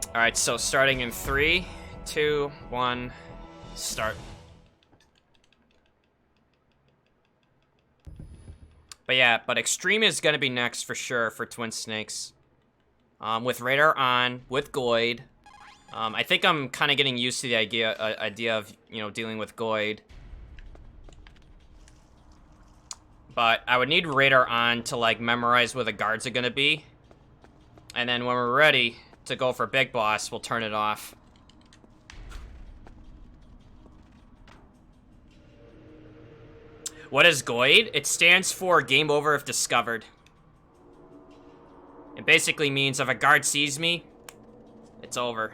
Alright, so starting in 3, 2, 1, start. But yeah, Extreme is gonna be next for sure for Twin Snakes. With radar on, with Goid. I think I'm kind of getting used to the idea of, you know, dealing with Goid. But I would need radar on to, like, memorize where the guards are gonna be. And then when we're ready to go for Big Boss, we'll turn it off. What is Goid? It stands for Game Over if Discovered. It basically means if a guard sees me, it's over.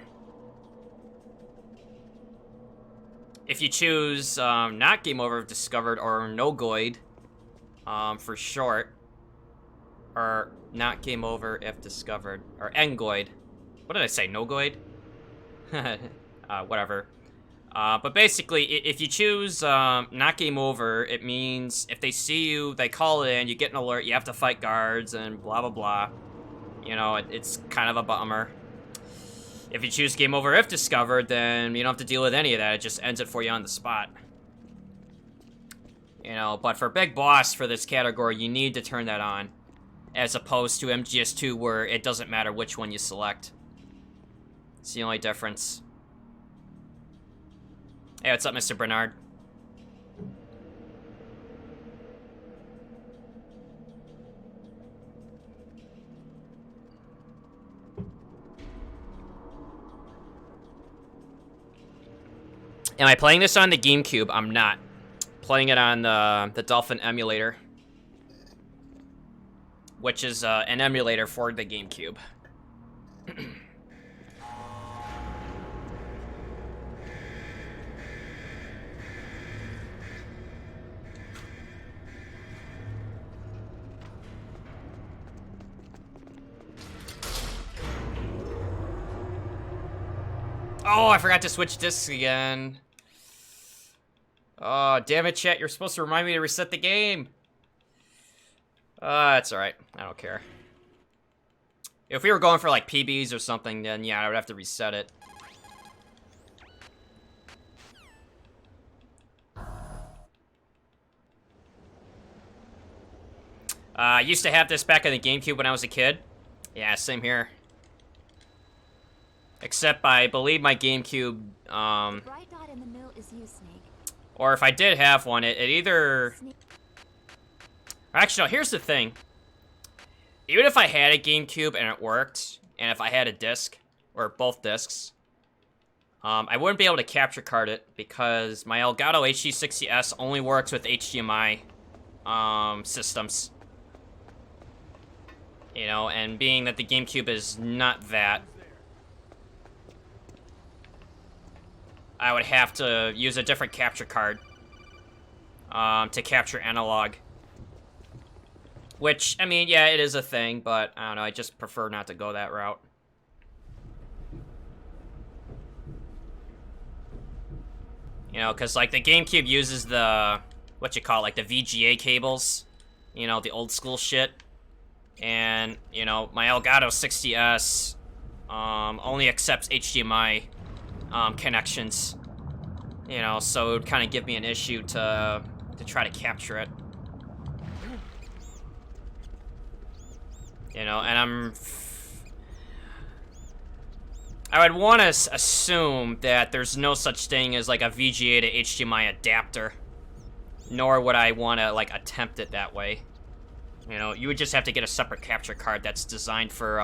If you choose not Game Over if Discovered or no Goid, for short, or not Game Over if Discovered, or Ngoid. What did I say? No Goid? Whatever. But basically, if you choose not Game Over, it means if they see you, they call it in, you get an alert, you have to fight guards, and blah, blah, blah. You know, it's kind of a bummer. If you choose Game Over if Discovered, then you don't have to deal with any of that. It just ends it for you on the spot. You know, but for Big Boss, for this category, you need to turn that on. As opposed to MGS2, where it doesn't matter which one you select. It's the only difference. Hey, what's up, Mr. Bernard? Am I playing this on the GameCube? I'm not. Playing it on the Dolphin emulator. Which is an emulator for the GameCube. Oh, I forgot to switch discs again. Oh, damn it, chat. You're supposed to remind me to reset the game. It's alright. I don't care. If we were going for, like, PBs or something, then, yeah, I would have to reset it. I used to have this back on the GameCube when I was a kid. Yeah, same here. Except I believe my GameCube, Bright dot in the middle is you, Snake. or if I did have one, it either... Actually, no, here's the thing. Even if I had a GameCube and it worked, and if I had a disc, or both discs, I wouldn't be able to capture card it, because my Elgato HD60S only works with HDMI systems. You know, and being that the GameCube is not that, I would have to use a different capture card to capture analog. Which, I mean, yeah, it is a thing, but I don't know, I just prefer not to go that route. You know, because, like, the GameCube uses the, what you call it, like, the VGA cables. You know, the old school shit. And, you know, my Elgato 60S only accepts HDMI connections. You know, so it would kind of give me an issue to try to capture it. You know, and I would want to assume that there's no such thing as, like, a VGA to HDMI adapter. Nor would I want to, like, attempt it that way. You know, you would just have to get a separate capture card that's designed for,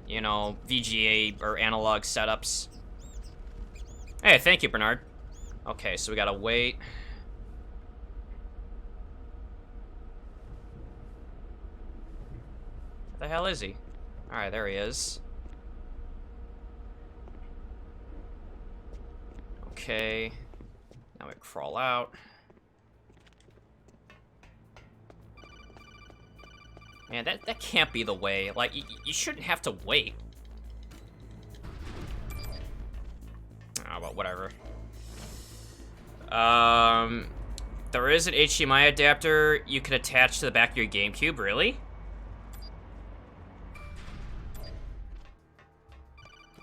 you know, VGA or analog setups. Hey, thank you, Bernard. Okay, so we gotta wait. Where the hell is he? Alright, there he is. Okay. Now we crawl out. Man, that can't be the way. Like, you shouldn't have to wait. Oh, well, whatever. There is an HDMI adapter you can attach to the back of your GameCube, really?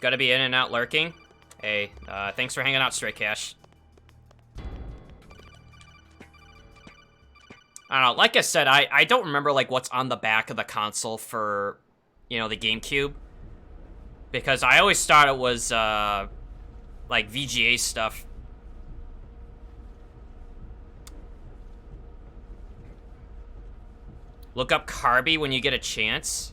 Gotta be in and out lurking. Hey, thanks for hanging out, Stray Cash. I don't know, like I said, I don't remember, like, what's on the back of the console for, you know, the GameCube. Because I always thought it was, like, VGA stuff. Look up Carby when you get a chance.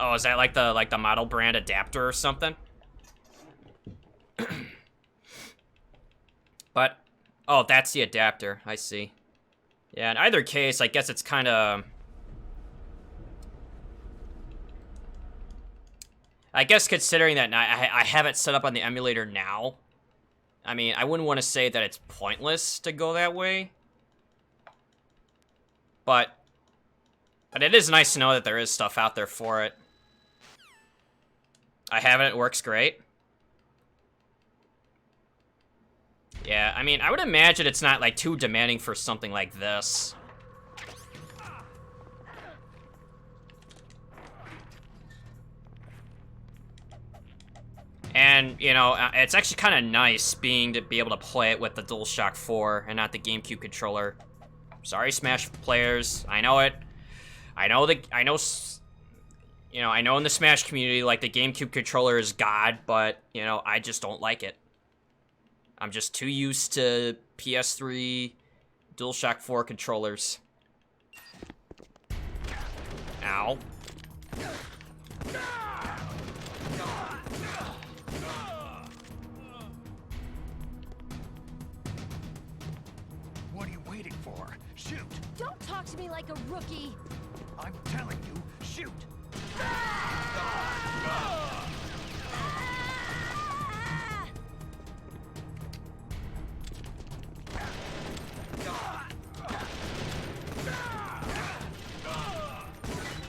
Oh, is that like the model brand adapter or something? But, oh, that's the adapter. I see. Yeah, in either case, I guess it's kind of... I guess considering that I have it set up on the emulator now, I mean, I wouldn't want to say that it's pointless to go that way. But it is nice to know that there is stuff out there for it. I have it, it works great. Yeah, I mean, I would imagine it's not, like, too demanding for something like this. And, you know, it's actually kind of nice to be able to play it with the DualShock 4 and not the GameCube controller. Sorry, Smash players. I know it. I know, you know, I know in the Smash community, like, the GameCube controller is God, but, you know, I just don't like it. I'm just too used to PS3 DualShock 4 controllers. Ow. What are you waiting for? Shoot! Don't talk to me like a rookie. I'm telling you, shoot!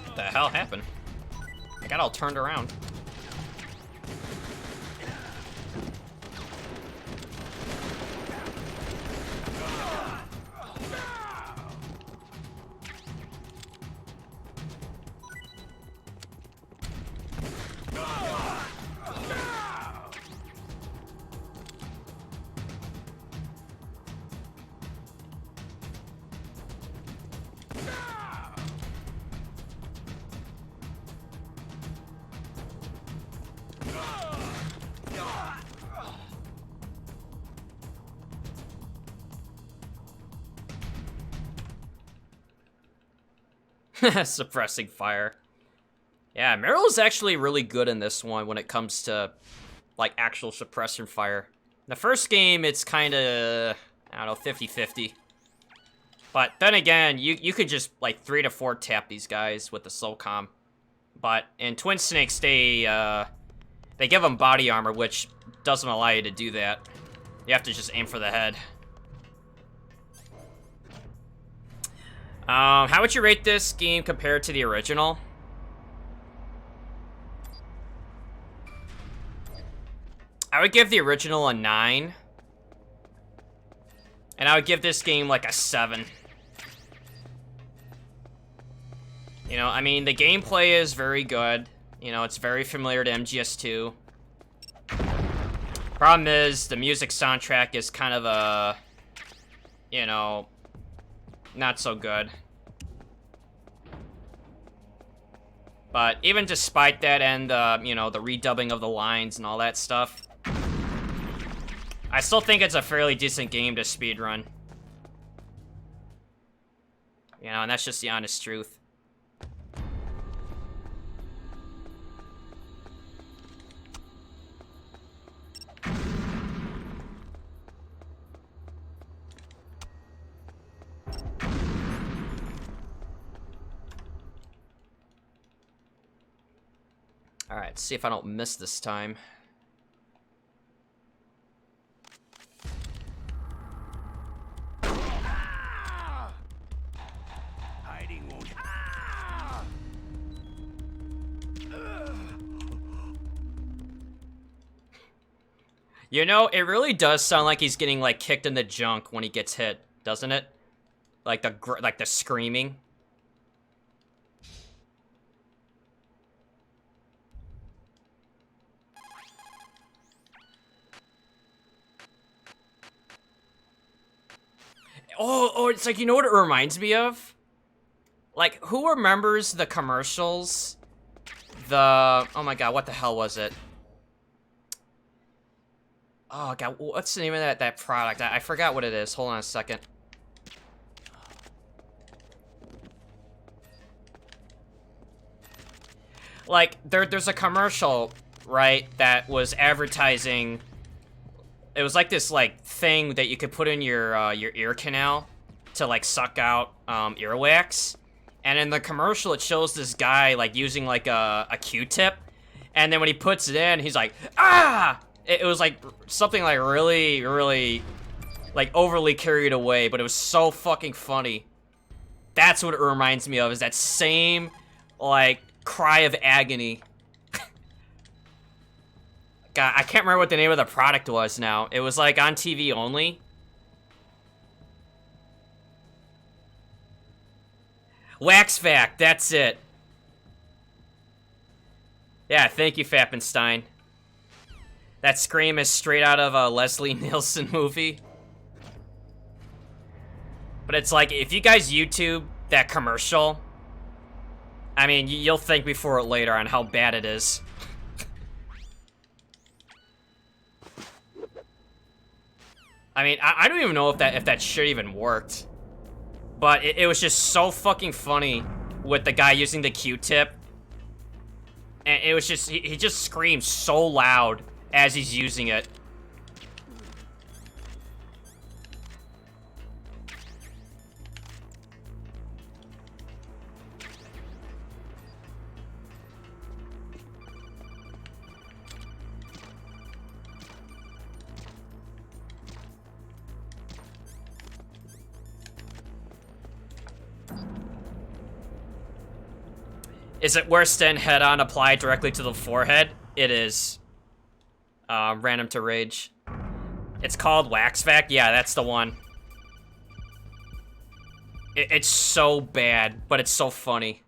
What the hell happened? I got all turned around. Suppressing fire. Yeah, Meryl's actually really good in this one when it comes to, like, actual suppressing fire. In the first game, it's kind of, I don't know, 50-50. But then again, you could just, like, 3 to 4 tap these guys with the SOCOM. But in Twin Snakes, they give them body armor, which doesn't allow you to do that. You have to just aim for the head. How would you rate this game compared to the original? I would give the original a 9. And I would give this game like a 7. You know, I mean, the gameplay is very good. You know, it's very familiar to MGS2. Problem is, the music soundtrack is kind of a, you know, not so good. But even despite that and, you know, the redubbing of the lines and all that stuff, I still think it's a fairly decent game to speedrun. You know, and that's just the honest truth. Alright, see if I don't miss this time. Hiding won't. You know, it really does sound like he's getting, like, kicked in the junk when he gets hit, doesn't it? Like the screaming. It's like, you know what it reminds me of? Like, who remembers the commercials? Oh my god, what the hell was it? Oh god, what's the name of that product? I forgot what it is. Hold on a second. Like, there's a commercial, right, that was advertising. It was like this, like, thing that you could put in your ear canal to, like, suck out earwax. And in the commercial, it shows this guy, like, using, like, a Q-tip. And then when he puts it in, he's like, ah! It was, like, something, like, really, really, like, overly carried away. But it was so fucking funny. That's what it reminds me of, is that same, like, cry of agony. God, I can't remember what the name of the product was now. It was, like, on TV only. Wax Vac, that's it. Yeah, thank you, Fappenstein. That scream is straight out of a Leslie Nielsen movie. But it's like, if you guys YouTube that commercial, I mean, you'll think before or later on how bad it is. I mean, I don't even know if that shit even worked. But it was just so fucking funny with the guy using the Q-tip. And it was just, he just screams so loud as he's using it. Is it worse than head-on applied directly to the forehead? It is. Random to rage. It's called Wax Vac? Yeah, that's the one. It's so bad, but it's so funny.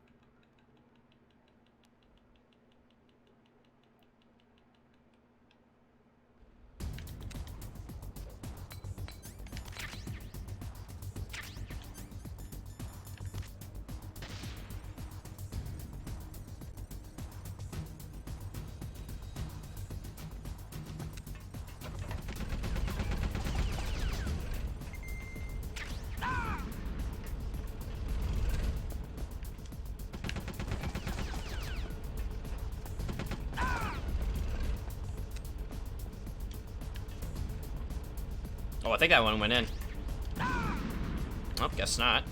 Oh, I think that one went in. Oh, guess not.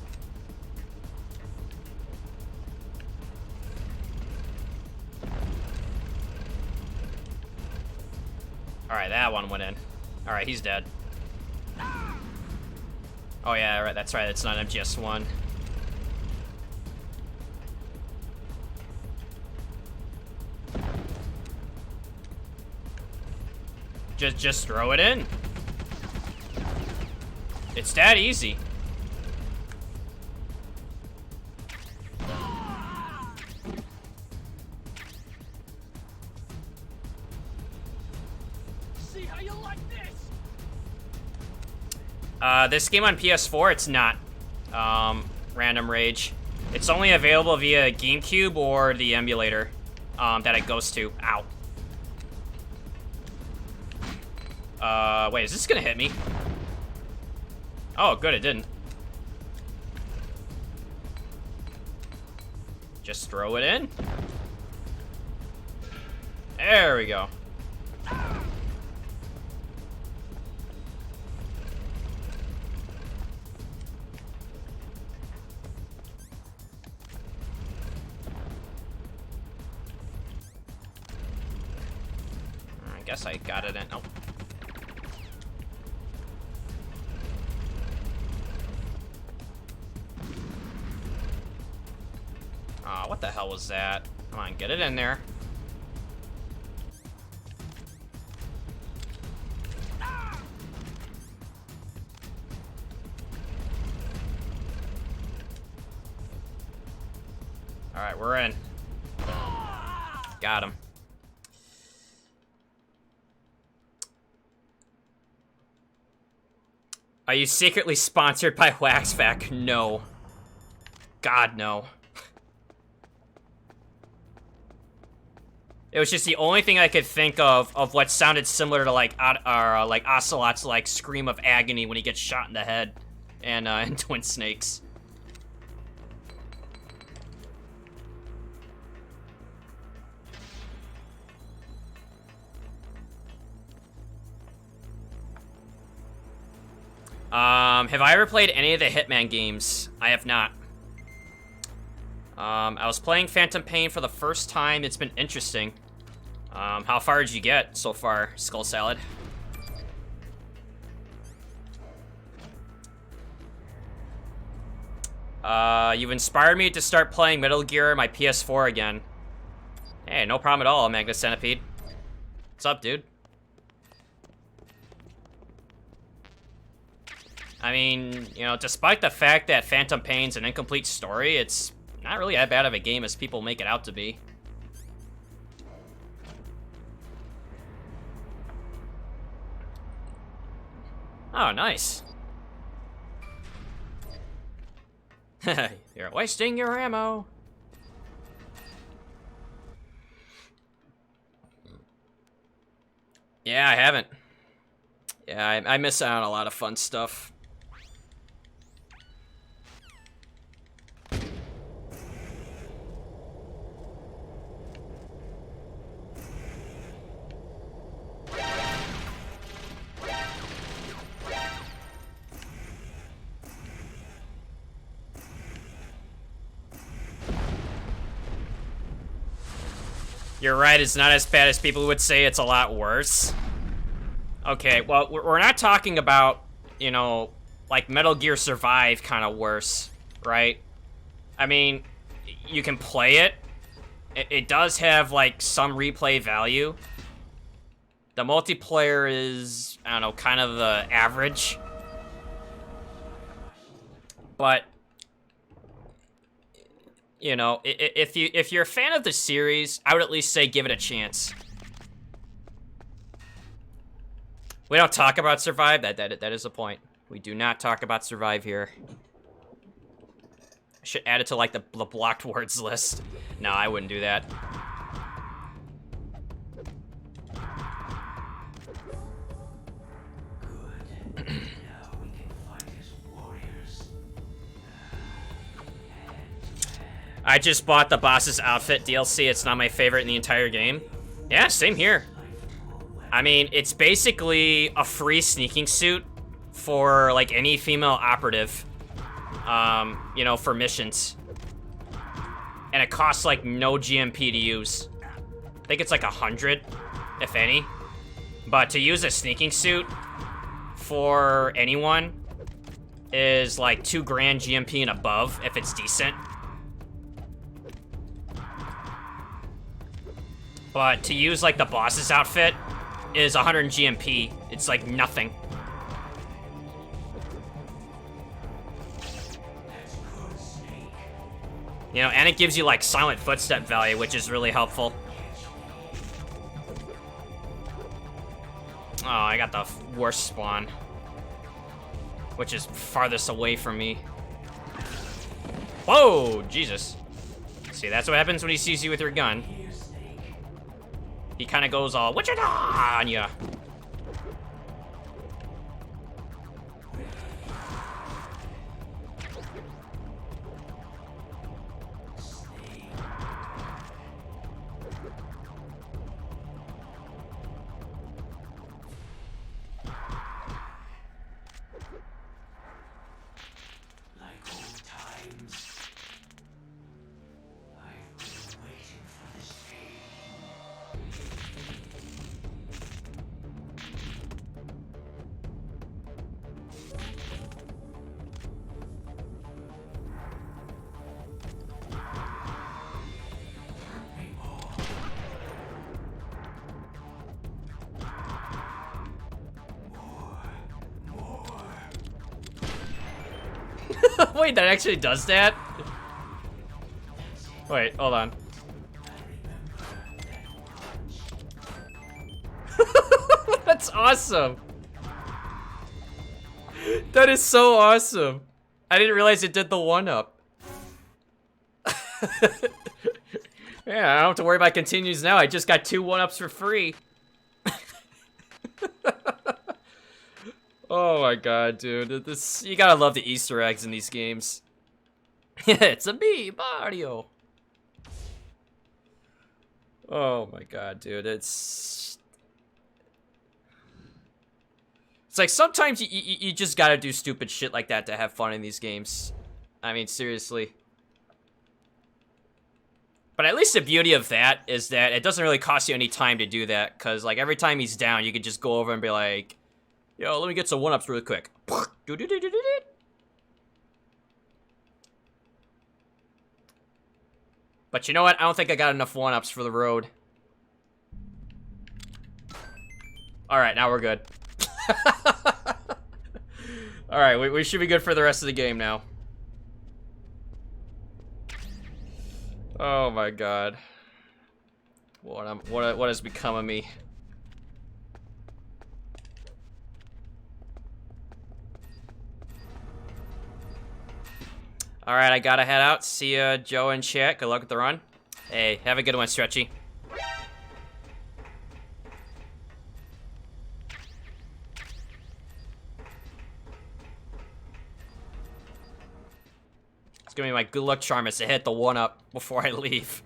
Alright, that one went in. Alright, he's dead. Oh yeah, right, that's right, it's not MGS1. Just throw it in. It's that easy. See how you like this? This game on PS4, it's not Random Rage. It's only available via GameCube or the emulator that it goes to. Ow. Wait, is this gonna hit me? Oh, good, it didn't. Just throw it in. There we go. I guess I got it in. Oh. What the hell was that? Come on, get it in there. Alright, we're in. Got him. Are you secretly sponsored by Waxvac? No. God, no. It was just the only thing I could think of what sounded similar to like Ocelot's like scream of agony when he gets shot in the head, and Twin Snakes. Have I ever played any of the Hitman games? I have not. I was playing Phantom Pain for the first time. It's been interesting. How far did you get so far, Skull Salad? You've inspired me to start playing Metal Gear on my PS4 again. Hey, no problem at all, Magnus Centipede. What's up, dude? I mean, you know, despite the fact that Phantom Pain's an incomplete story, it's not really that bad of a game as people make it out to be. Oh, nice. You're wasting your ammo. Yeah, I haven't. Yeah, I miss out on a lot of fun stuff. You're right, it's not as bad as people would say, it's a lot worse. Okay, well, we're not talking about, you know, like Metal Gear Survive kind of worse, right? I mean, you can play it. It does have, like, some replay value. The multiplayer is, I don't know, kind of the average. But, you know, if you're a fan of the series, I would at least say give it a chance. We don't talk about Survive. That is the point. We do not talk about Survive here. I should add it to like the blocked words list. No, I wouldn't do that. I just bought the boss's outfit DLC. It's not my favorite in the entire game. Yeah, same here. I mean, it's basically a free sneaking suit for like any female operative, you know, for missions. And it costs like no GMP to use. I think it's like 100, if any. But to use a sneaking suit for anyone is like 2 grand GMP and above if it's decent. But to use like the boss's outfit is 100 GMP. It's like nothing. You know, and it gives you like silent footstep value, which is really helpful. Oh, I got the worst spawn, which is farthest away from me. Whoa, Jesus. See, that's what happens when he sees you with your gun. He kind of goes all, "Wichita!" on ya. Wait, that actually does that? Wait, hold on. That's awesome. That is so awesome. I didn't realize it did the 1-up. Yeah, I don't have to worry about continues now. I just got 2 1-ups for free. Oh my god, dude. This, you gotta love the Easter eggs in these games. It's a me, Mario. Oh my god, dude. It's like sometimes you just gotta do stupid shit like that to have fun in these games. I mean, seriously. But at least the beauty of that is that it doesn't really cost you any time to do that, because like every time he's down, you could just go over and be like, yo, let me get some 1-ups really quick. But you know what? I don't think I got enough 1-ups for the road. Alright, now we're good. Alright, we should be good for the rest of the game now. Oh my god. What has become of me? Alright, I gotta head out. See ya, Joe and chat. Good luck with the run. Hey, have a good one, Stretchy. It's gonna be my good luck charm is to hit the 1-up before I leave.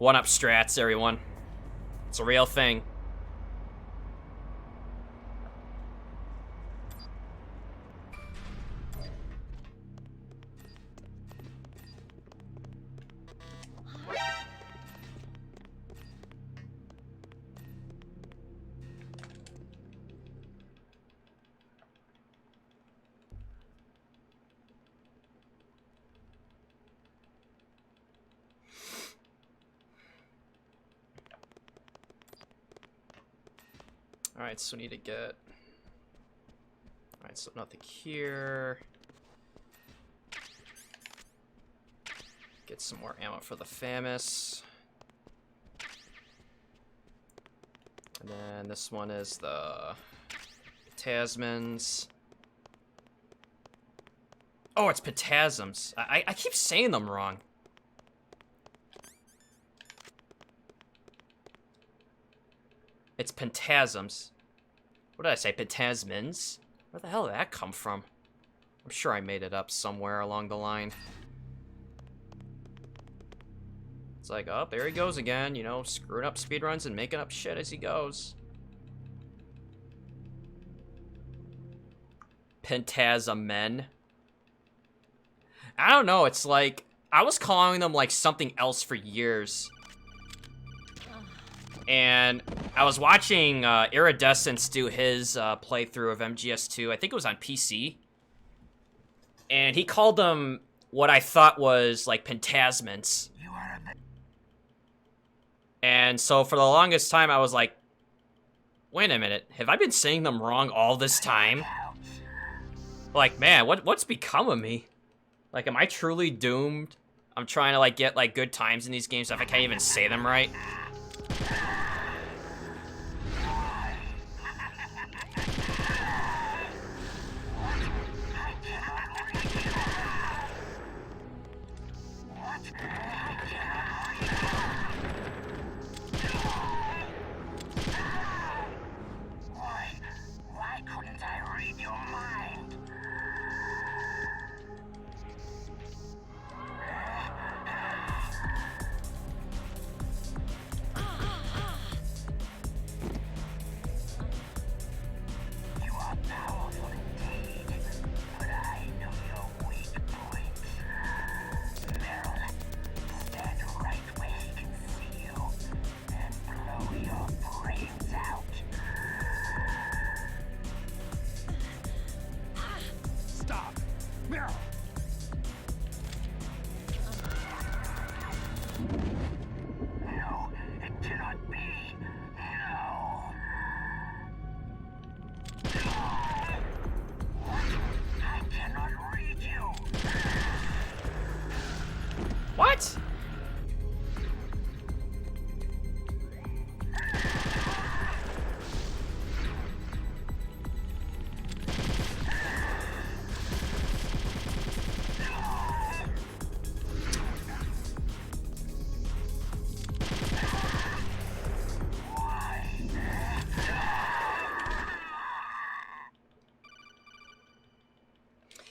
1-up strats, everyone. It's a real thing. Alright, so we need to get... Alright, so nothing here. Get some more ammo for the FAMAS. And then this one is the Tasmans. Oh, it's Potasms. I keep saying them wrong. It's Pentasms. What did I say? Pentasmans? Where the hell did that come from? I'm sure I made it up somewhere along the line. It's like, oh, there he goes again, you know, screwing up speedruns and making up shit as he goes. Pentasamen. I don't know, it's like, I was calling them like something else for years. And I was watching Iridescence do his playthrough of MGS2. I think it was on PC. And he called them what I thought was like Pentasmans. And so for the longest time, I was like, wait a minute, have I been saying them wrong all this time? Like, man, what's become of me? Like, am I truly doomed? I'm trying to like get like good times in these games if I can't even say them right.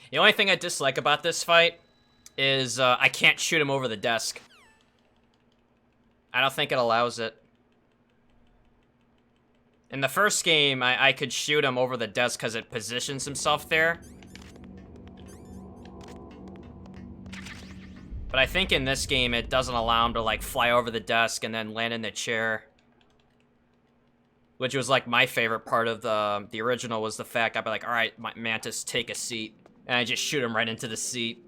The only thing I dislike about this fight is I can't shoot him over the desk. I don't think it allows it. In the first game, I could shoot him over the desk because it positions himself there. But I think in this game, it doesn't allow him to, like, fly over the desk and then land in the chair. Which was, like, my favorite part of the original was the fact I'd be like, alright, Mantis, take a seat. And I just shoot him right into the seat.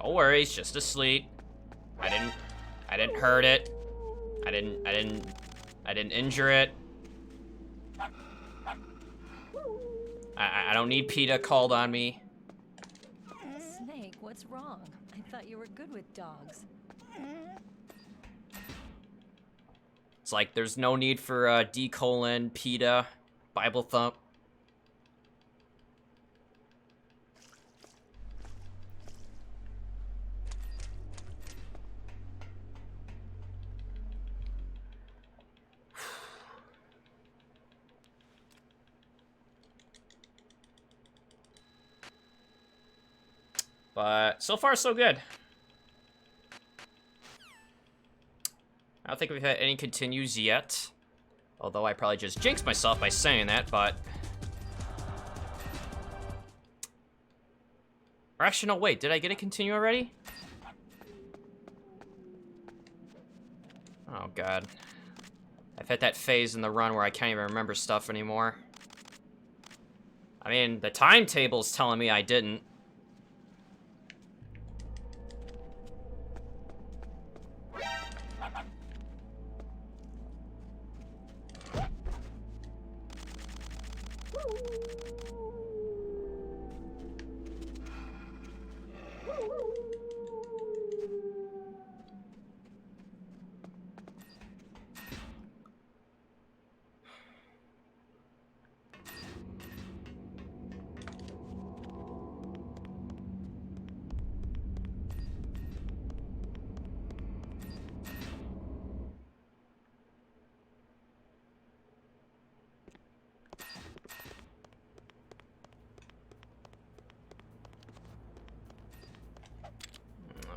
No worries, just asleep. I didn't hurt it. I didn't injure it. I don't need PETA called on me. Snake, what's wrong? I thought you were good with dogs. It's like there's no need for D-colon, PETA, Bible thump. But so far, so good. I don't think we've had any continues yet. Although I probably just jinxed myself by saying that, but... Or actually, no, wait. Did I get a continue already? Oh, God. I've hit that phase in the run where I can't even remember stuff anymore. I mean, the timetable's telling me I didn't.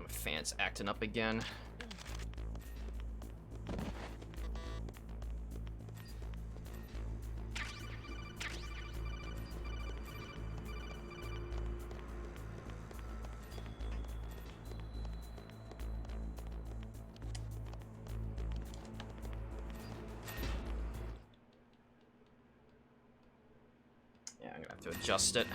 Fans acting up again. Yeah, I'm gonna have to adjust it.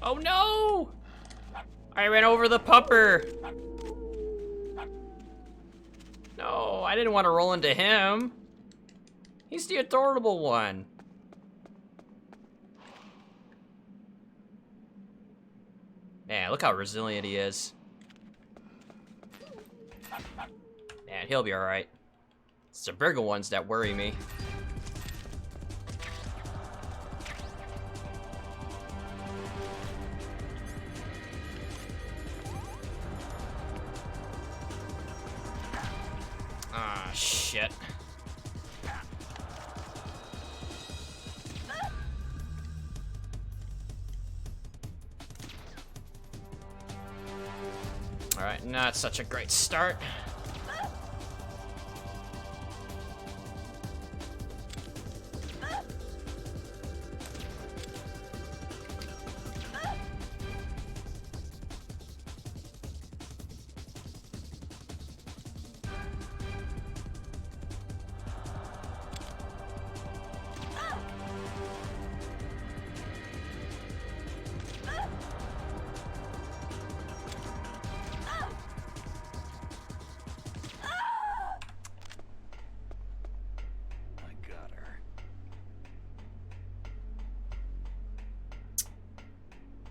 Oh no! I ran over the pupper. No, I didn't want to roll into him. He's the adorable one. Man, look how resilient he is. Man, he'll be alright. It's the bigger ones that worry me. Ah, shit. Alright, not such a great start.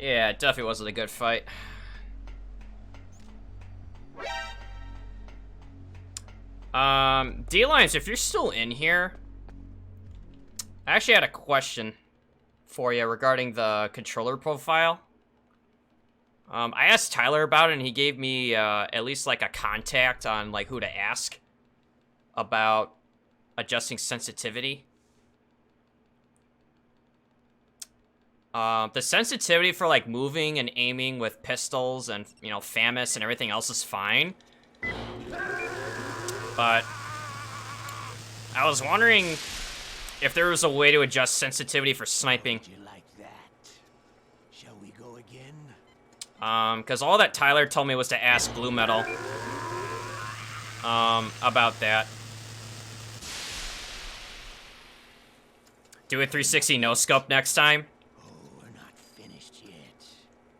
Yeah, it definitely wasn't a good fight. D-Lines, if you're still in here, I actually had a question for you regarding the controller profile. I asked Tyler about it, and he gave me at least like a contact on like who to ask about adjusting sensitivity. The sensitivity for like moving and aiming with pistols and, you know, FAMAS and everything else is fine. But I was wondering if there was a way to adjust sensitivity for sniping. Did you like that? Shall we go again? Because all that Tyler told me was to ask Blue Metal about that. Do a 360 no scope next time. Oh, we're not finished yet.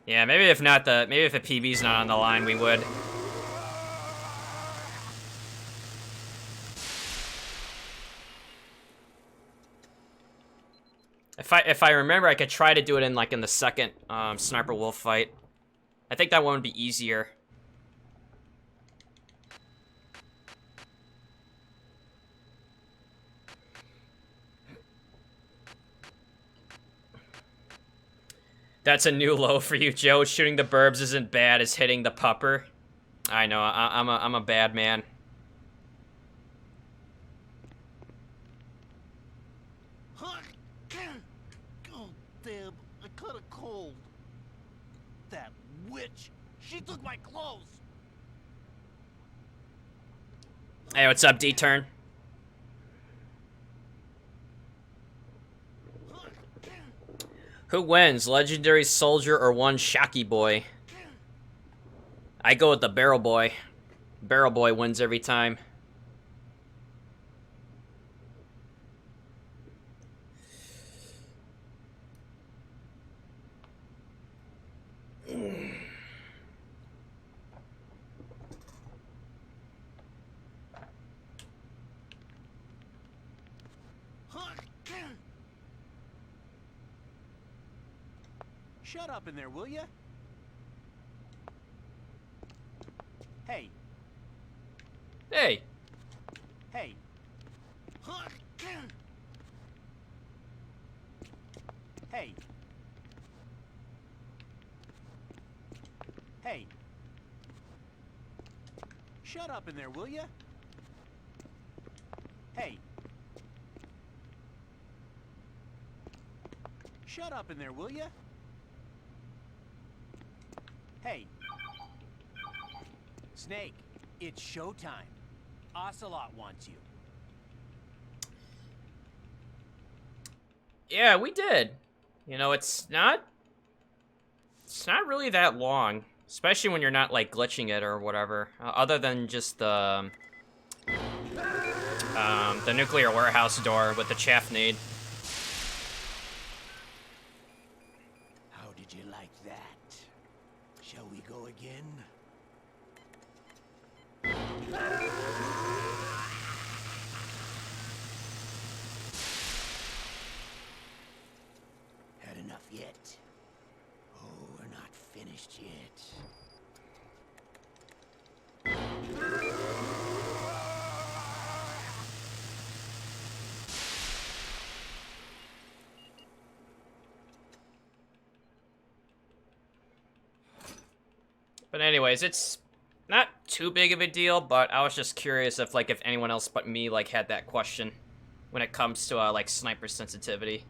Yeah, maybe if not maybe if the PB's not on the line, we would. If I remember, I could try to do it in like in the second Sniper Wolf fight. I think that one would be easier. That's a new low for you, Joe. Shooting the burbs isn't bad as hitting the pupper. I know, I'm a bad man. Oh, damn, I caught a cold. That witch, she took my clothes. Hey, what's up, D-Turn? Who wins, Legendary Soldier or one Shocky Boy? I go with the Barrel Boy. Barrel Boy wins every time. Shut up in there, will ya? Hey. Hey. Hey. Hey. Hey. Shut up in there, will ya? Hey. Shut up in there, will ya? Hey. Snake, it's showtime. Ocelot wants you. Yeah, we did. You know, it's not really that long, especially when you're not like glitching it or whatever. Other than just the nuclear warehouse door with the chaff nade. How did you like that? Shall we go again? Had enough yet? Oh, we're not finished yet. But anyways, it's not too big of a deal, but I was just curious if like if anyone else but me like had that question when it comes to like sniper sensitivity.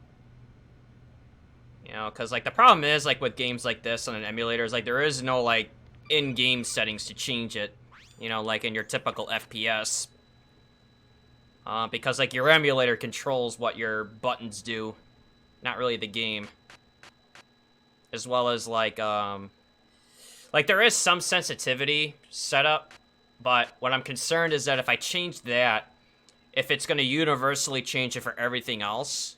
You know, because like the problem is like with games like this on an emulator is like there is no like in-game settings to change it, you know, like in your typical FPS. Because like your emulator controls what your buttons do, not really the game. As well as like there is some sensitivity set up, but what I'm concerned is that if I change that, if it's going to universally change it for everything else,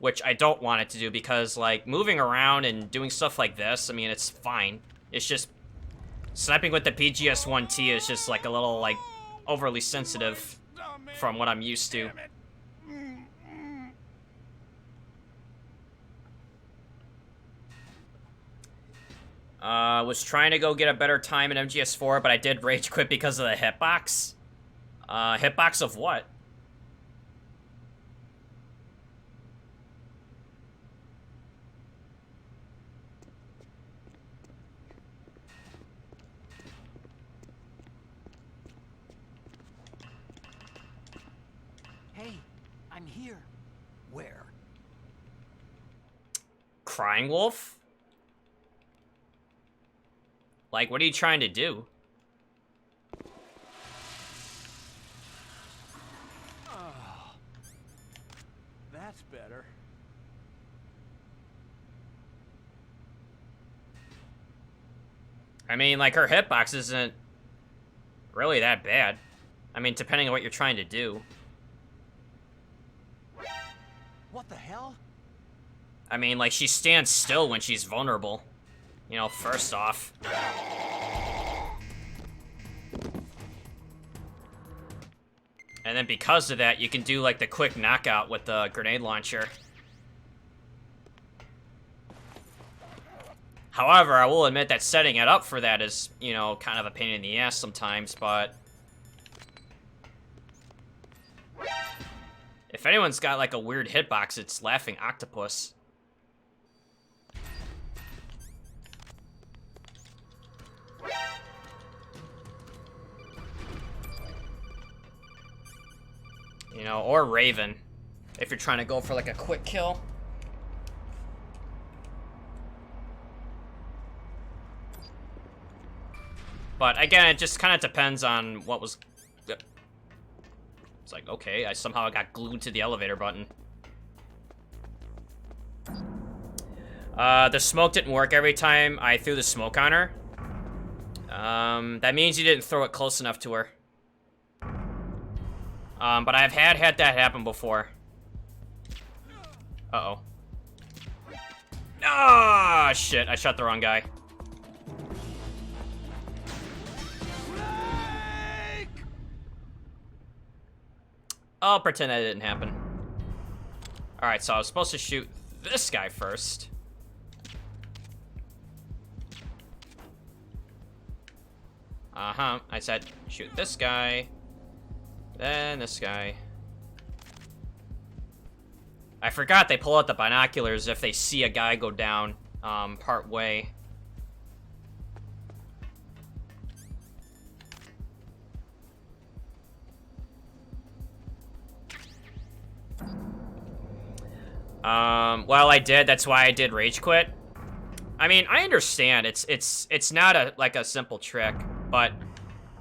which I don't want it to do because, like, moving around and doing stuff like this, I mean, it's fine. It's just, sniping with the PGS1T is just, like, a little, like, overly sensitive from what I'm used to. Was trying to go get a better time in MGS4, but I did rage quit because of the hitbox. Hitbox of what? Hey, I'm here. Where? Crying Wolf? Like, what are you trying to do? Oh, that's better. I mean, like, her hitbox isn't really that bad. I mean, depending on what you're trying to do. What the hell? I mean, like, she stands still when she's vulnerable. You know, first off. And then because of that, you can do, like, the quick knockout with the grenade launcher. However, I will admit that setting it up for that is, you know, kind of a pain in the ass sometimes, but... if anyone's got, like, a weird hitbox, it's Laughing Octopus. You know, or Raven, if you're trying to go for, like, a quick kill. But, again, it just kind of depends on what was... It's like, okay, I somehow got glued to the elevator button. The smoke didn't work every time I threw the smoke on her. That means you didn't throw it close enough to her. But I've had that happen before. Uh-oh. Ah, shit, I shot the wrong guy. I'll pretend that didn't happen. Alright, so I was supposed to shoot this guy first. Uh-huh, I said shoot this guy. Then this guy. I forgot they pull out the binoculars if they see a guy go down, part way. Well, I did. That's why I did rage quit. I mean, I understand. It's not a simple trick, but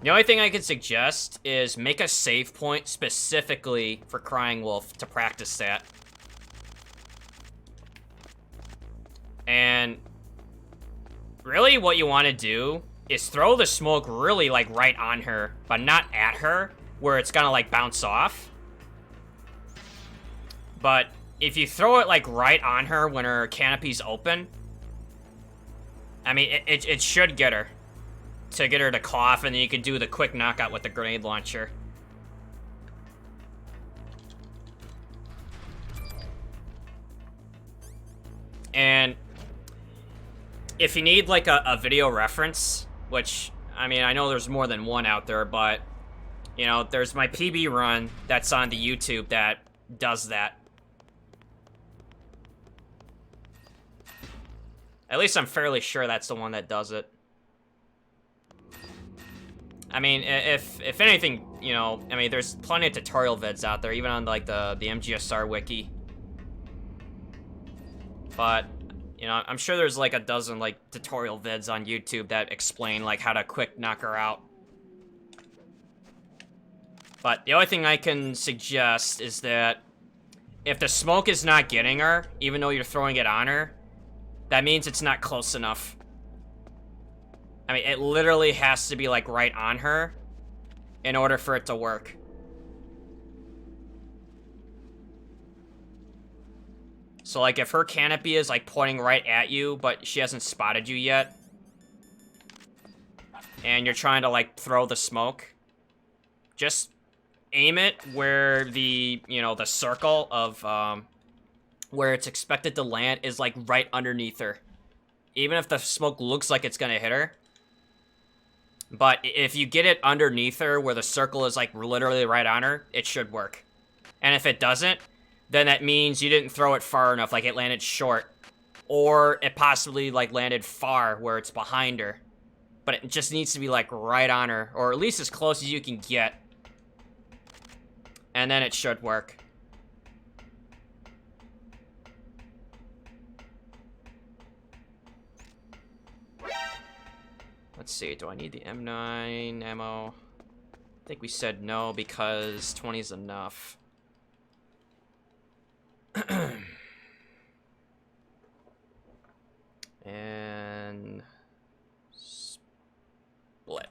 the only thing I could suggest is make a save point specifically for Crying Wolf to practice that. And really what you want to do is throw the smoke really, like, right on her, but not at her, where it's gonna, like, bounce off. But if you throw it, like, right on her when her canopy's open, I mean, it should get her. To get her to cough, and then you can do the quick knockout with the grenade launcher. And if you need, like, a video reference, which, I mean, I know there's more than one out there, but, you know, there's my PB run that's on the YouTube that does that. At least I'm fairly sure that's the one that does it. I mean, if anything, you know, I mean, there's plenty of tutorial vids out there, even on, like, the MGS1 wiki. But, you know, I'm sure there's, like, a dozen, like, tutorial vids on YouTube that explain, like, how to quick knock her out. But the only thing I can suggest is that if the smoke is not getting her, even though you're throwing it on her, that means it's not close enough. I mean, it literally has to be, like, right on her in order for it to work. So, like, if her canopy is, like, pointing right at you, but she hasn't spotted you yet, and you're trying to, like, throw the smoke, just aim it where the, you know, the circle of, where it's expected to land is, like, right underneath her. even if the smoke looks like it's gonna hit her. But if you get it underneath her where the circle is like literally right on her, it should work. And if it doesn't, then that means you didn't throw it far enough, like it landed short. Or it possibly like landed far where it's behind her. But it just needs to be like right on her, or at least as close as you can get. And then it should work. Let's see, do I need the M9 ammo? I think we said no because 20 is enough. And split.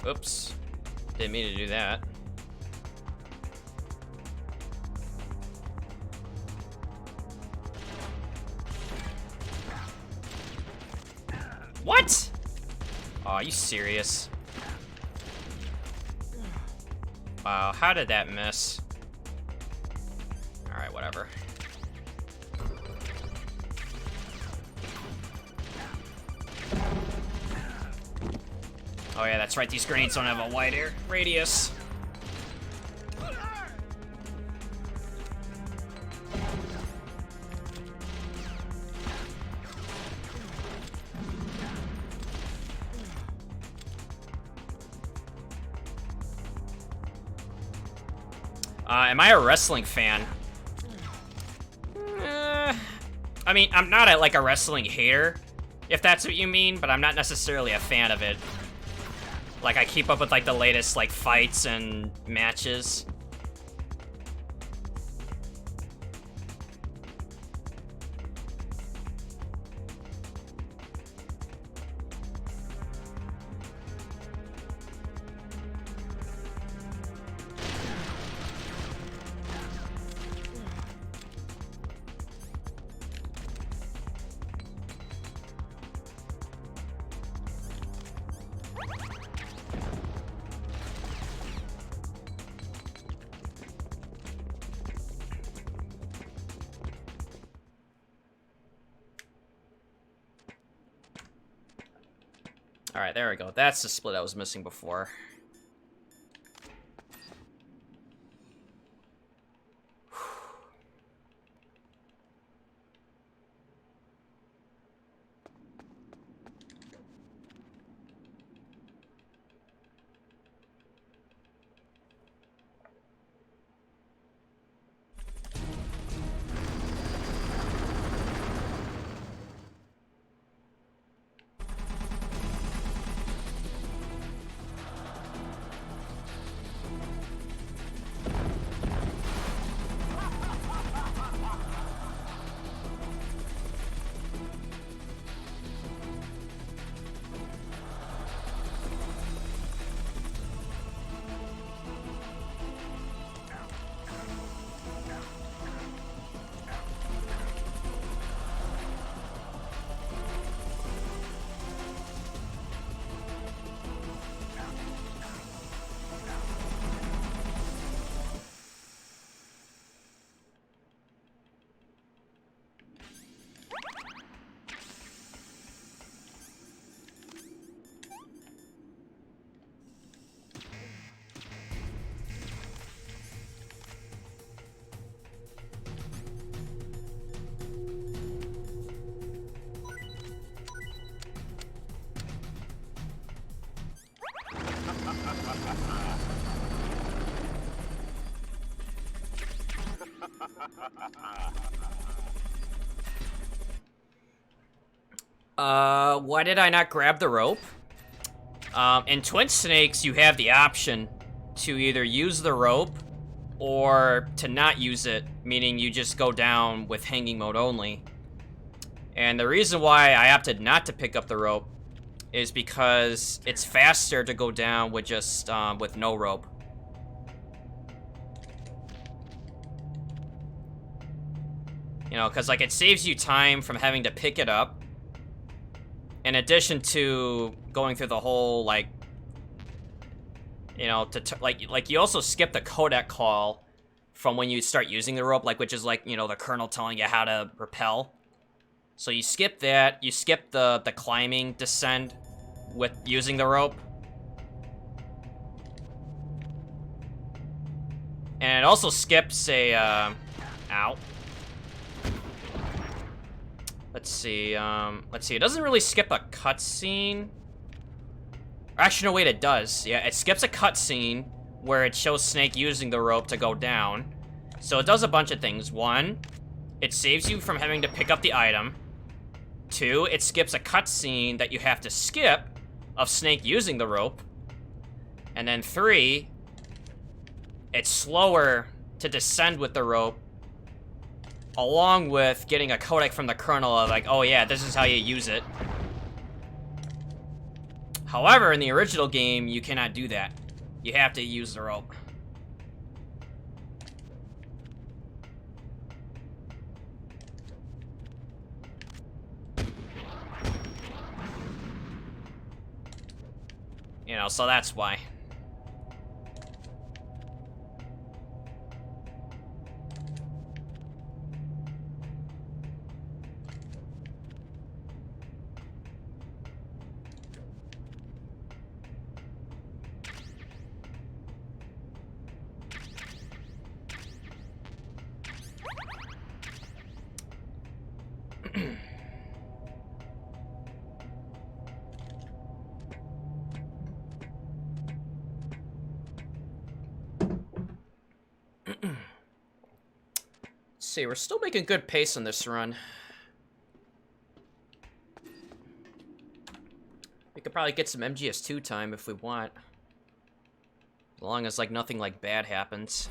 Oops. Didn't mean to do that. What? Oh, are you serious? Wow, how did that miss? Alright, whatever. Oh yeah, that's right, these grenades don't have a wide air radius. Am I a wrestling fan? I mean, I'm not like a wrestling hater, if that's what you mean, but I'm not necessarily a fan of it. Like, I keep up with, like, the latest, like, fights and matches. Alright, there we go. That's the split I was missing before. Why did I not grab the rope? In Twin Snakes, you have the option to either use the rope or to not use it, meaning you just go down with hanging mode only. And the reason why I opted not to pick up the rope is because it's faster to go down with just, with no rope. You know, because, like, it saves you time from having to pick it up. In addition to going through the whole, like, you know, like you also skip the codec call from when you start using the rope, like, which is like, you know, the colonel telling you how to rappel. So you skip that, you skip the climbing descent with using the rope. And it also skips a, ow. Let's see, it doesn't really skip a cutscene. Actually, no, wait, it does. Yeah, it skips a cutscene where it shows Snake using the rope to go down. So it does a bunch of things. One, it saves you from having to pick up the item. Two, it skips a cutscene that you have to skip of Snake using the rope. And then three, it's slower to descend with the rope, along with getting a codec from the colonel of like, oh yeah, this is how you use it. However, in the original game, you cannot do that. You have to use the rope. You know, so that's why. See, we're still making good pace on this run. We could probably get some MGS2 time if we want. As long as, like, nothing, like, bad happens.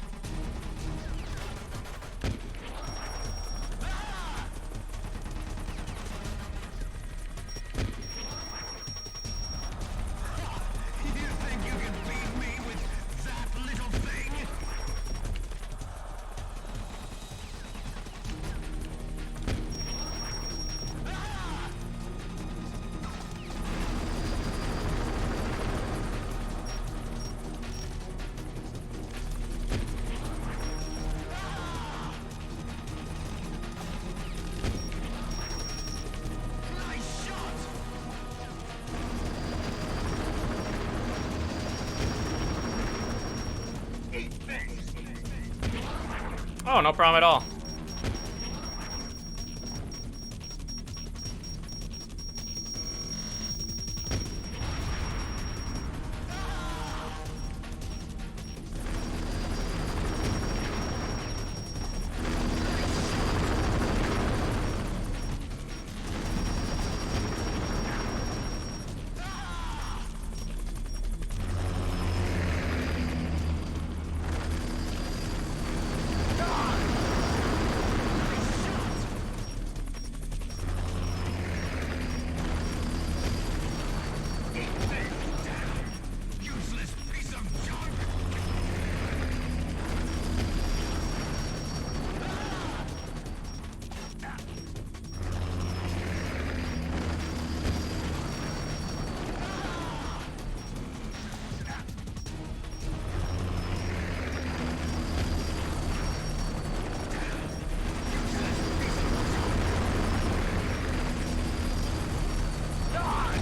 Oh, no problem at all.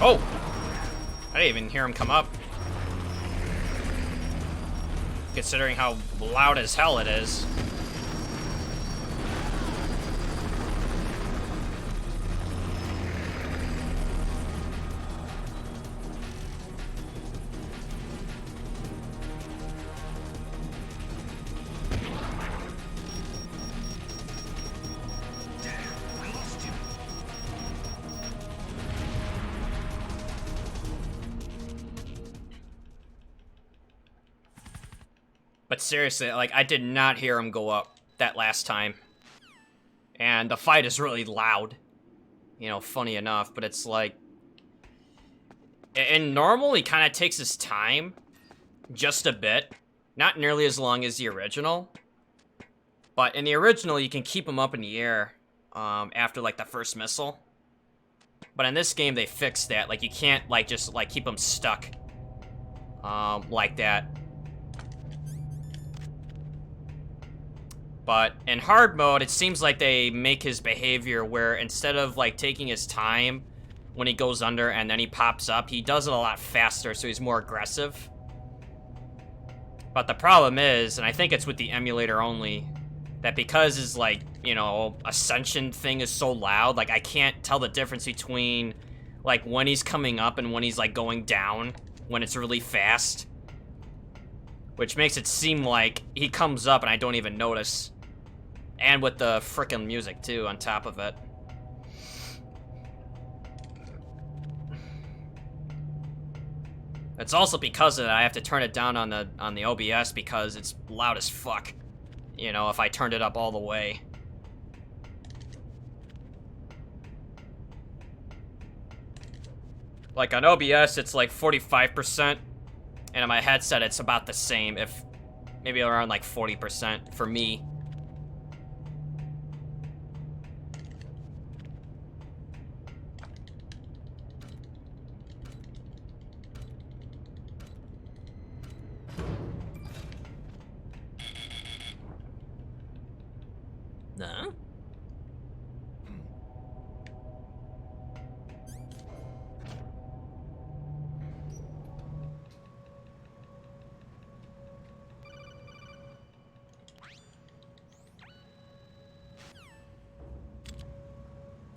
Oh! I didn't even hear him come up. Considering how loud as hell it is. But seriously, like, I did not hear him go up that last time. And the fight is really loud. you know, funny enough, but it's like... In normal, he kind of takes his time, just a bit. Not nearly as long as the original. But in the original, you can keep him up in the air after, like, the first missile. But in this game, they fixed that. Like, you can't, like, just, like, keep him stuck like that. But in hard mode, it seems like they make his behavior where instead of, like, taking his time when he goes under and then he pops up, he does it a lot faster, so he's more aggressive. But the problem is, and I think it's with the emulator only, that because his, like, you know, ascension thing is so loud, like, I can't tell the difference between, like, when he's coming up and when he's, like, going down, when it's really fast. Which makes it seem like he comes up and I don't even notice. And with the frickin' music, too, on top of it. It's also because of that I have to turn it down on the OBS because it's loud as fuck. You know, if I turned it up all the way. Like on OBS, it's like 45%, and on my headset, it's about the same, if maybe around like 40% for me. No?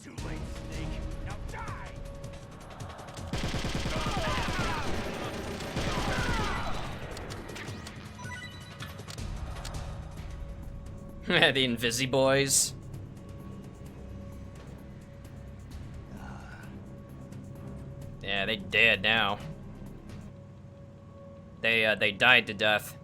Too late, Snake. Now die! The Invisi Boys. Yeah, they dead now. They died to death.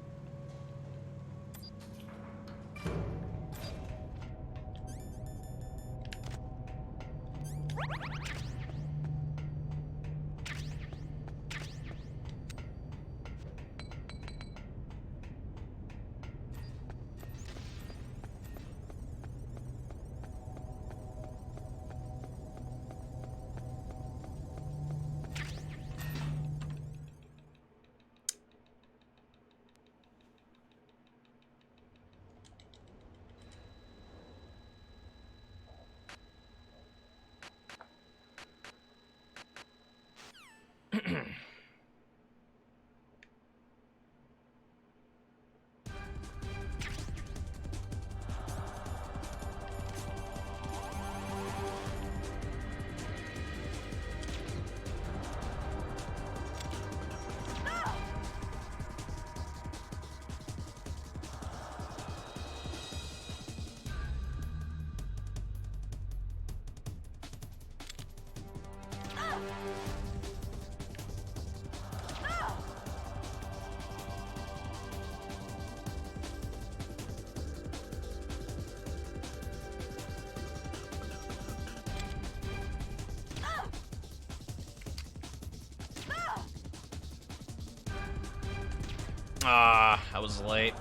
I was late.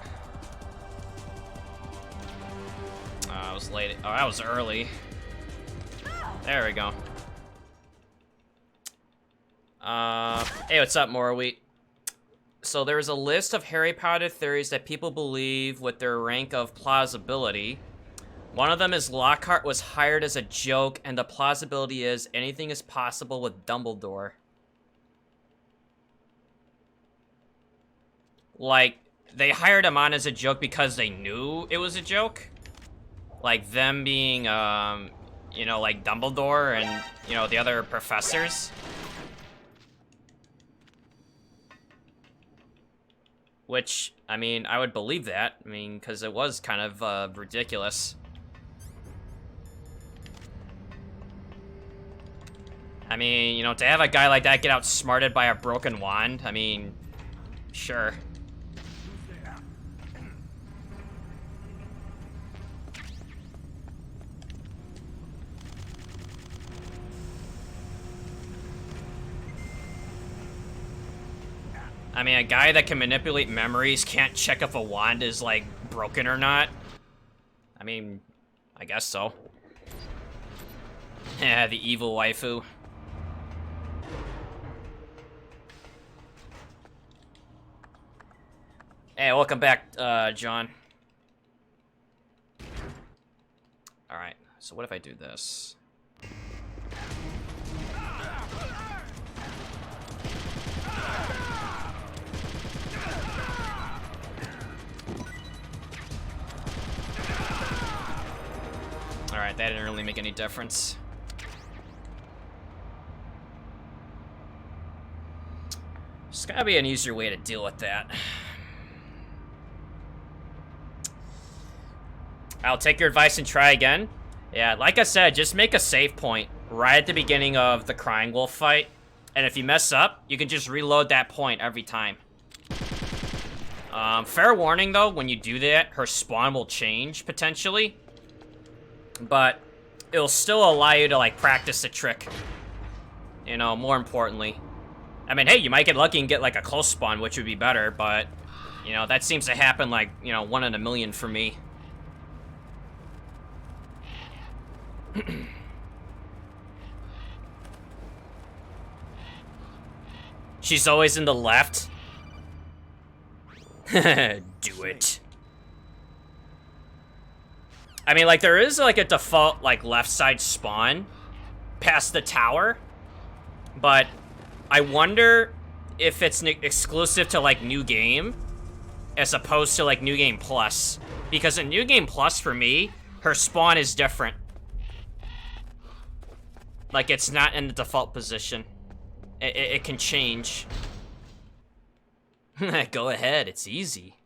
I was late. Oh, I was early. There we go. Hey, what's up, Morroweed? So there's a list of Harry Potter theories that people believe with their rank of plausibility. One of them is Lockhart was hired as a joke, and the plausibility is anything is possible with Dumbledore. Like, they hired him on as a joke because they knew it was a joke. Like, them being, you know, like Dumbledore and, you know, the other professors. Which, I mean, I would believe that. I mean, because it was kind of, ridiculous. I mean, you know, to have a guy like that get outsmarted by a broken wand, I mean, sure. I mean, a guy that can manipulate memories can't check if a wand is, like, broken or not. I mean, I guess so. Yeah, the evil waifu. Hey, welcome back, John. Alright, so what if I do this? Alright, that didn't really make any difference. There's gotta be an easier way to deal with that. I'll take your advice and try again. Yeah, like I said, just make a save point right at the beginning of the Crying Wolf fight. And if you mess up, you can just reload that point every time. Fair warning though, when you do that, her spawn will change, potentially. But it'll still allow you to, like, practice the trick. You know, more importantly. I mean, hey, you might get lucky and get, like, a close spawn, which would be better, but, you know, that seems to happen, like, you know, 1 in a million for me. She's always in the left. Do it. I mean, like, there is, like, a default, like, left side spawn past the tower. But I wonder if it's exclusive to, like, New Game as opposed to, like, New Game Plus. Because in New Game Plus, for me, her spawn is different. Like, it's not in the default position. It can change. Go ahead, it's easy.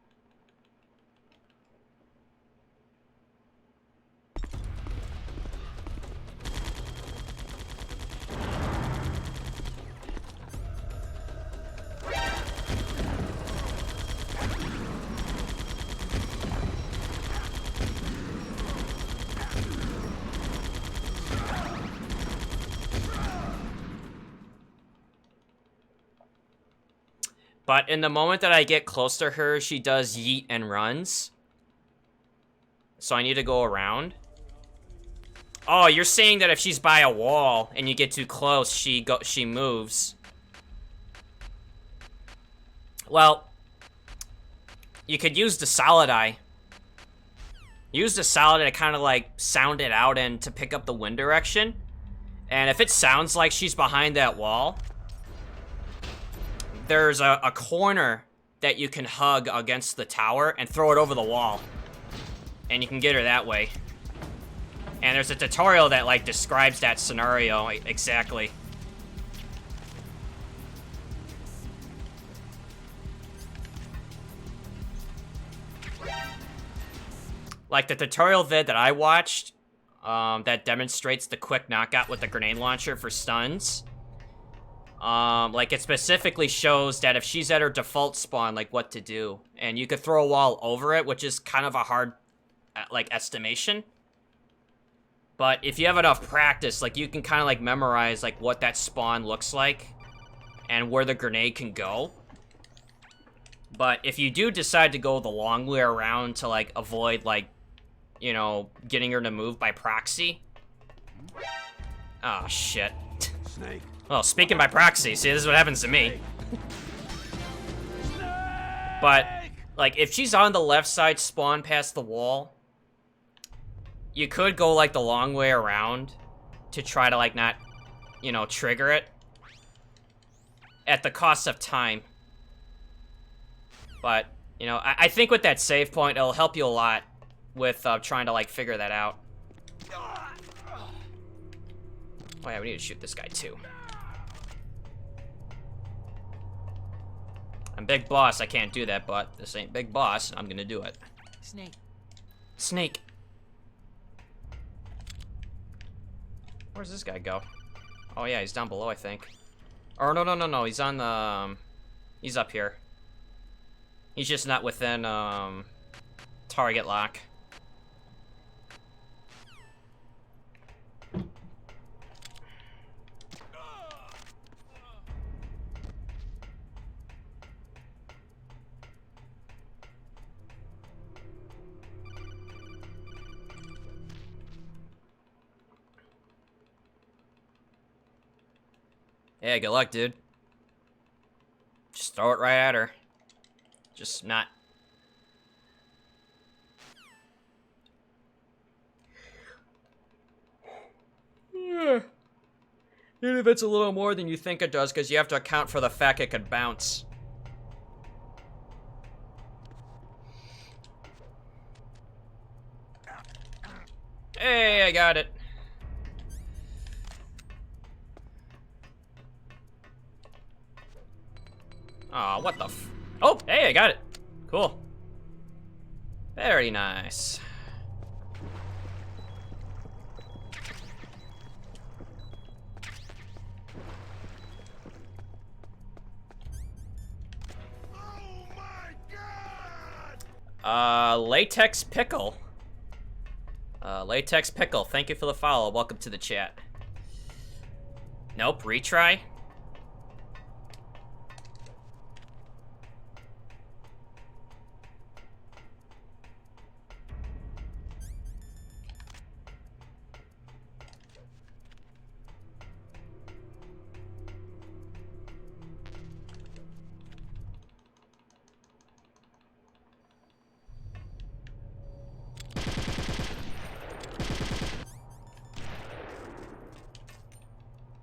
But in the moment that I get close to her, she does yeet and runs. So I need to go around. Oh, you're saying that if she's by a wall and you get too close, she moves. Well, you could use the solid eye. Use the solid eye to kind of, like, sound it out and to pick up the wind direction. And if it sounds like she's behind that wall, there's a corner that you can hug against the tower and throw it over the wall. And you can get her that way. And there's a tutorial that, like, describes that scenario exactly. Like, the tutorial vid that I watched, that demonstrates the quick knockout with the grenade launcher for stuns. Like, it specifically shows that if she's at her default spawn, like, what to do. And you could throw a wall over it, which is kind of a hard, like, estimation. But if you have enough practice, like, you can kind of, like, memorize, like, what that spawn looks like and where the grenade can go. But if you do decide to go the long way around to, like, avoid, like, you know, getting her to move by proxy. Oh, shit. Snake. Well, speaking by proxy, see, this is what happens to me. But, like, if she's on the left side spawn past the wall, you could go, like, the long way around to try to, like, not, you know, trigger it. At the cost of time. But, you know, I think with that save point, it'll help you a lot with trying to, like, figure that out. Oh, yeah, we need to shoot this guy, too. I'm Big Boss, I can't do that, but this ain't Big Boss, I'm gonna do it. Snake. Snake. Where's this guy go? Oh yeah, he's down below, I think. Or no, he's on the, he's up here. He's just not within, target lock. Yeah, good luck, dude. Just throw it right at her. Just not. Yeah. Even if it's a little more than you think it does, because you have to account for the fact it could bounce. Hey, I got it. Aw, what the f... Oh, hey, I got it. Cool. Very nice. Oh my god! Latex Pickle. Latex Pickle, thank you for the follow. Welcome to the chat. Nope, retry.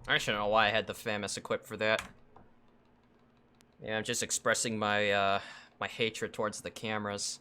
I actually don't know why I had the FAMAS equipped for that. Yeah, I'm just expressing my, my hatred towards the cameras.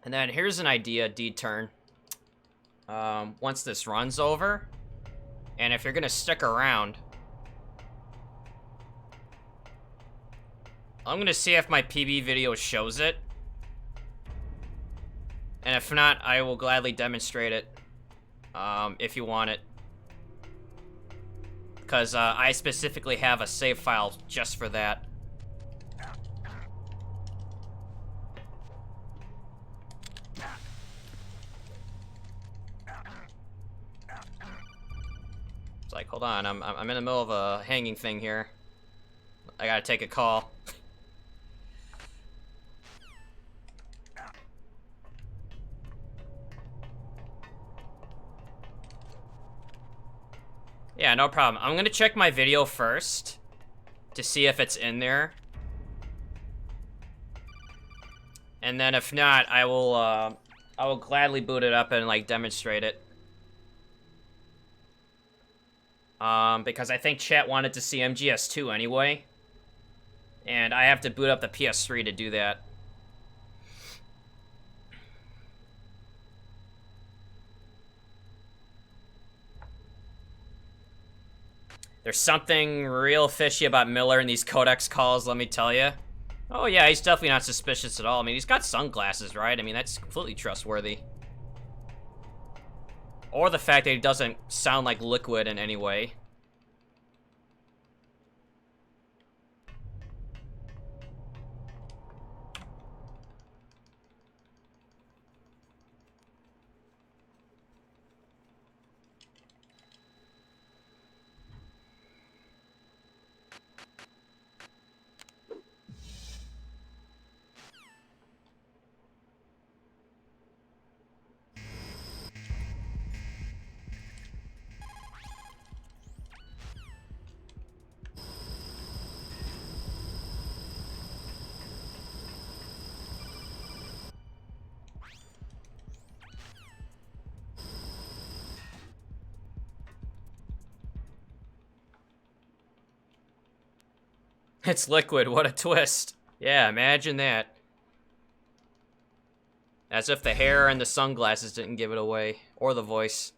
And then here's an idea, D-turn. Once this runs over, and if you're gonna stick around, I'm gonna see if my PB video shows it. And if not, I will gladly demonstrate it, if you want it. Because I specifically have a save file just for that. It's like, hold on, I'm in the middle of a hanging thing here. I gotta take a call. Yeah, no problem. I'm gonna check my video first to see if it's in there. And then if not, I will gladly boot it up and like demonstrate it. Because I think chat wanted to see MGS2 anyway. And I have to boot up the PS3 to do that. There's something real fishy about Miller in these codex calls, let me tell you. Oh yeah, he's definitely not suspicious at all. I mean, he's got sunglasses, right? I mean, that's completely trustworthy. Or the fact that he doesn't sound like liquid in any way. It's liquid, what a twist. Yeah, imagine that. As if the hair and the sunglasses didn't give it away. Or the voice.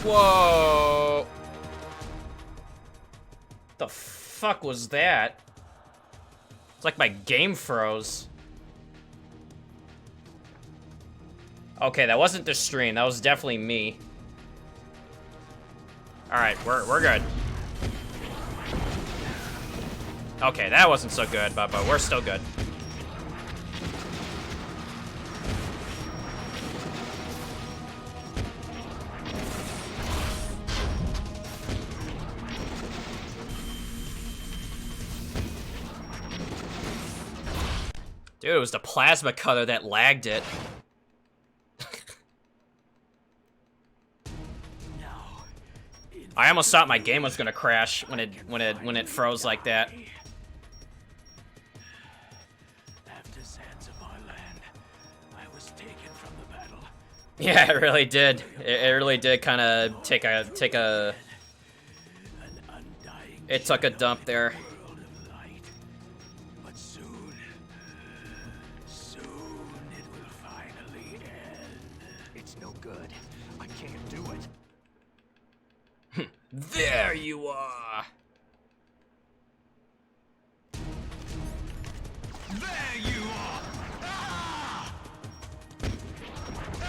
Whoa! The fuck was that? It's like my game froze. Okay, that wasn't the stream. That was definitely me. Alright, we're good. Okay, that wasn't so good, but we're still good. Dude, it was the plasma cutter that lagged it. I almost thought my game was gonna crash when it froze like that. After sands of our land, I was taken from the battle. Yeah, it really did. It really did kind of take a. An undying It took a dump there. world of light. But soon it will finally end. It's no good. I can't do it. There you are. There you are! Ah! Ah!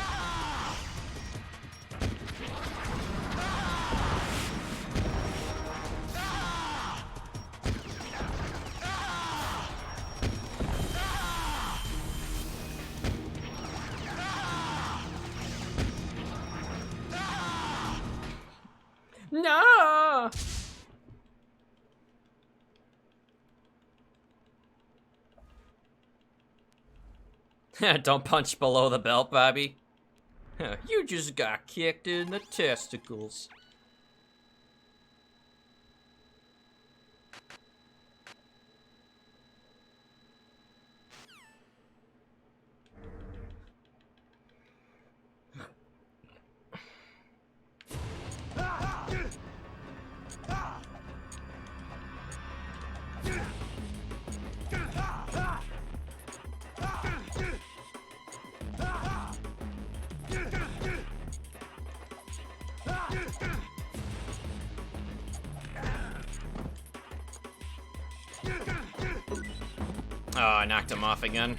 No. Don't punch below the belt, Bobby. You just got kicked in the testicles. Oh, I knocked him off again.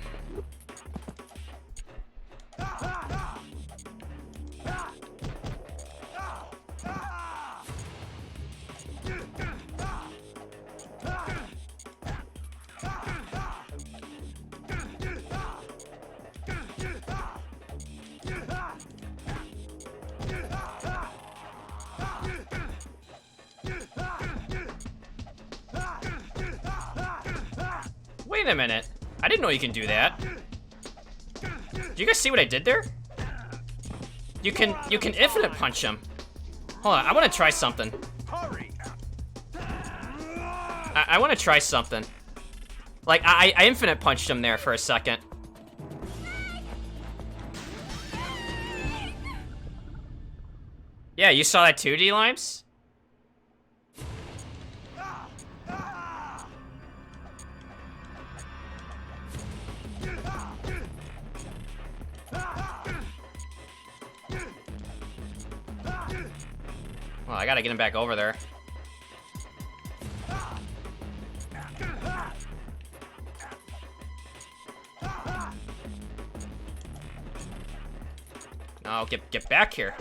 Wait a minute. I didn't know you can do that. Do you guys see what I did there? You can infinite punch him. Hold on, I want to try something. Hurry! I want to try something. Like, I infinite punched him there for a second. Yeah, you saw that too, D-Limes? Well, I gotta get him back over there. No, get back here.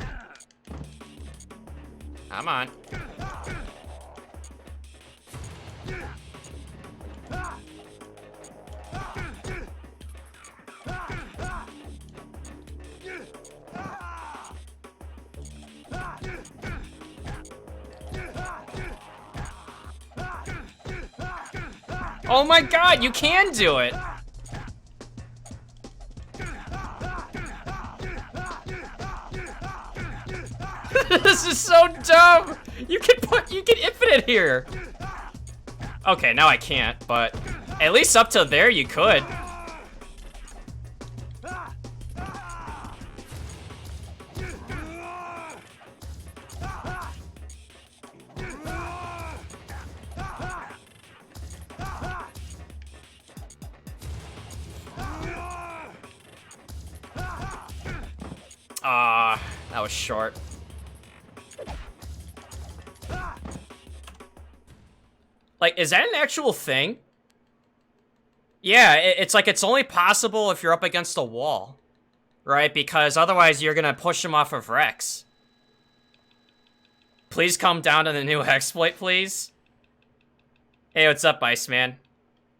Come on. Oh my god, you can do it! This is so dumb! You can infinite here! Okay, now I can't, but at least up to there you could. That was short. Like, is that an actual thing? Yeah, it's like it's only possible if you're up against a wall. Right? Because otherwise you're gonna push him off of Rex. Please come down to the new exploit, please. Hey, what's up, Iceman?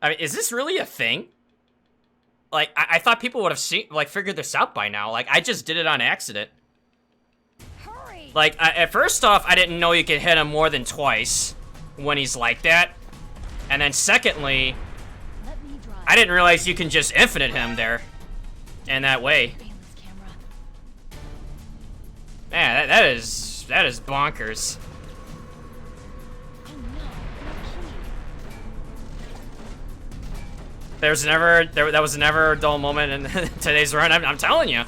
I mean, is this really a thing? Like, I thought people would have seen, like, figured this out by now. Like, I just did it on accident. Hurry! Like, at first off, I didn't know you could hit him more than twice when he's like that. And then secondly, Let me drive. I didn't realize you can just infinite him there. In that way. Surveillance camera. Man, that is bonkers. Oh no, no key. That was never a dull moment in today's run. I'm telling you.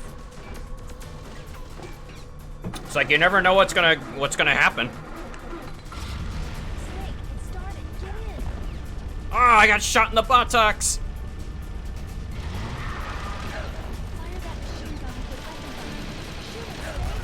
It's like you never know what's gonna happen. Snake, it started. Get in. Oh, I got shot in the buttocks. Fire that machine gun with your weapon gun. Shoot it, Snake.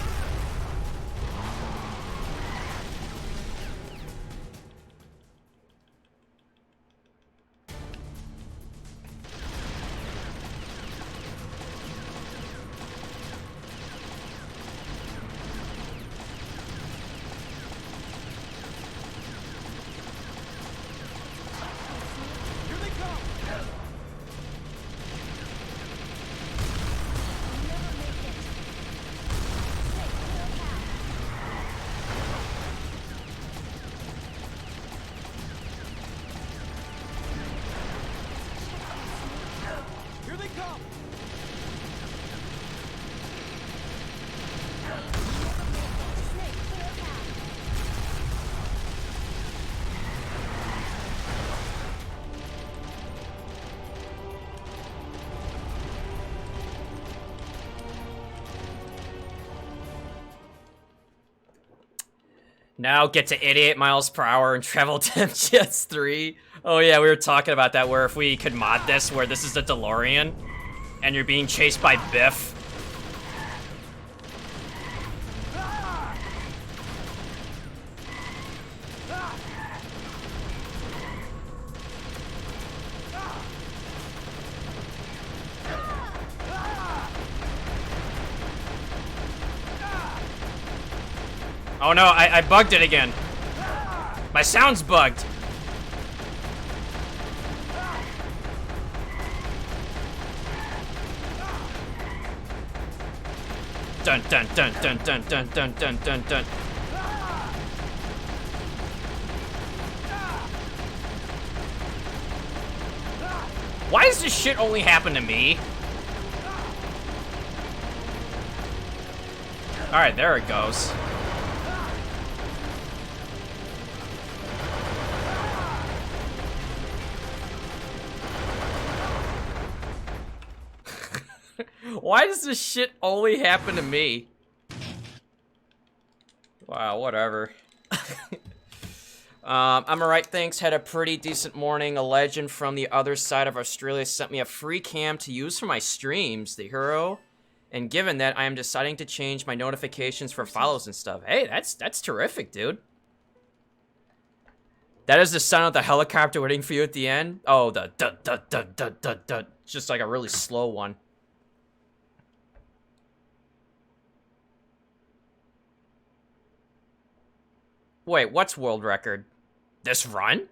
Here they come! I'll never make it. Snake, clear a path. Here they come! Snake, clear a path. Now get to 88 miles per hour and travel to MGS3. Oh yeah, we were talking about that, where if we could mod this, where this is the DeLorean, and you're being chased by Biff. Oh no, I bugged it again. My sound's bugged. Dun dun dun dun dun dun dun dun dun dun. Why does this shit only happen to me? Alright, there it goes. Why does this shit only happen to me? Wow, whatever. I'm alright, thanks. Had a pretty decent morning. A legend from the other side of Australia sent me a free cam to use for my streams, the hero. And given that, I am deciding to change my notifications for follows and stuff. Hey, that's terrific, dude. That is the sound of the helicopter waiting for you at the end. Oh, the dun dun dun dun dun dun. It's just like a really slow one. Wait, what's world record? This run?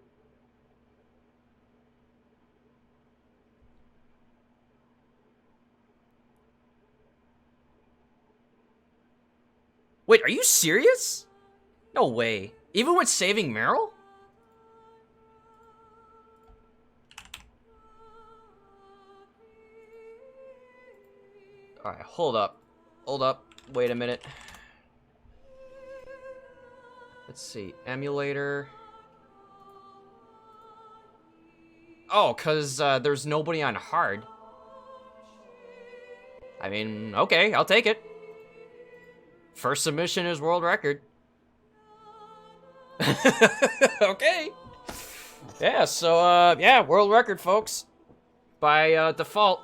Wait, are you serious? No way. Even with saving Meryl? Alright, hold up. Hold up. Wait a minute. Let's see. Emulator. Oh, because there's nobody on hard. I mean, okay, I'll take it. First submission is world record. Okay. Yeah, so, yeah, world record, folks. By default.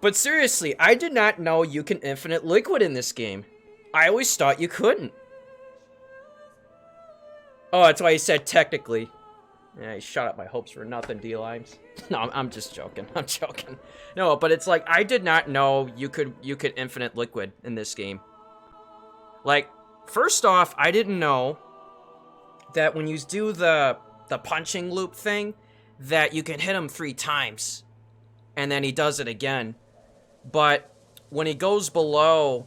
But seriously, I did not know you can infinite liquid in this game. I always thought you couldn't. Oh, that's why he said technically. Yeah, he shot up my hopes for nothing, D-Limes. No, I'm just joking. I'm joking. No, but it's like, I did not know you could infinite liquid in this game. Like, first off, I didn't know that when you do the punching loop thing, that you can hit him 3 times. And then he does it again. But when he goes below,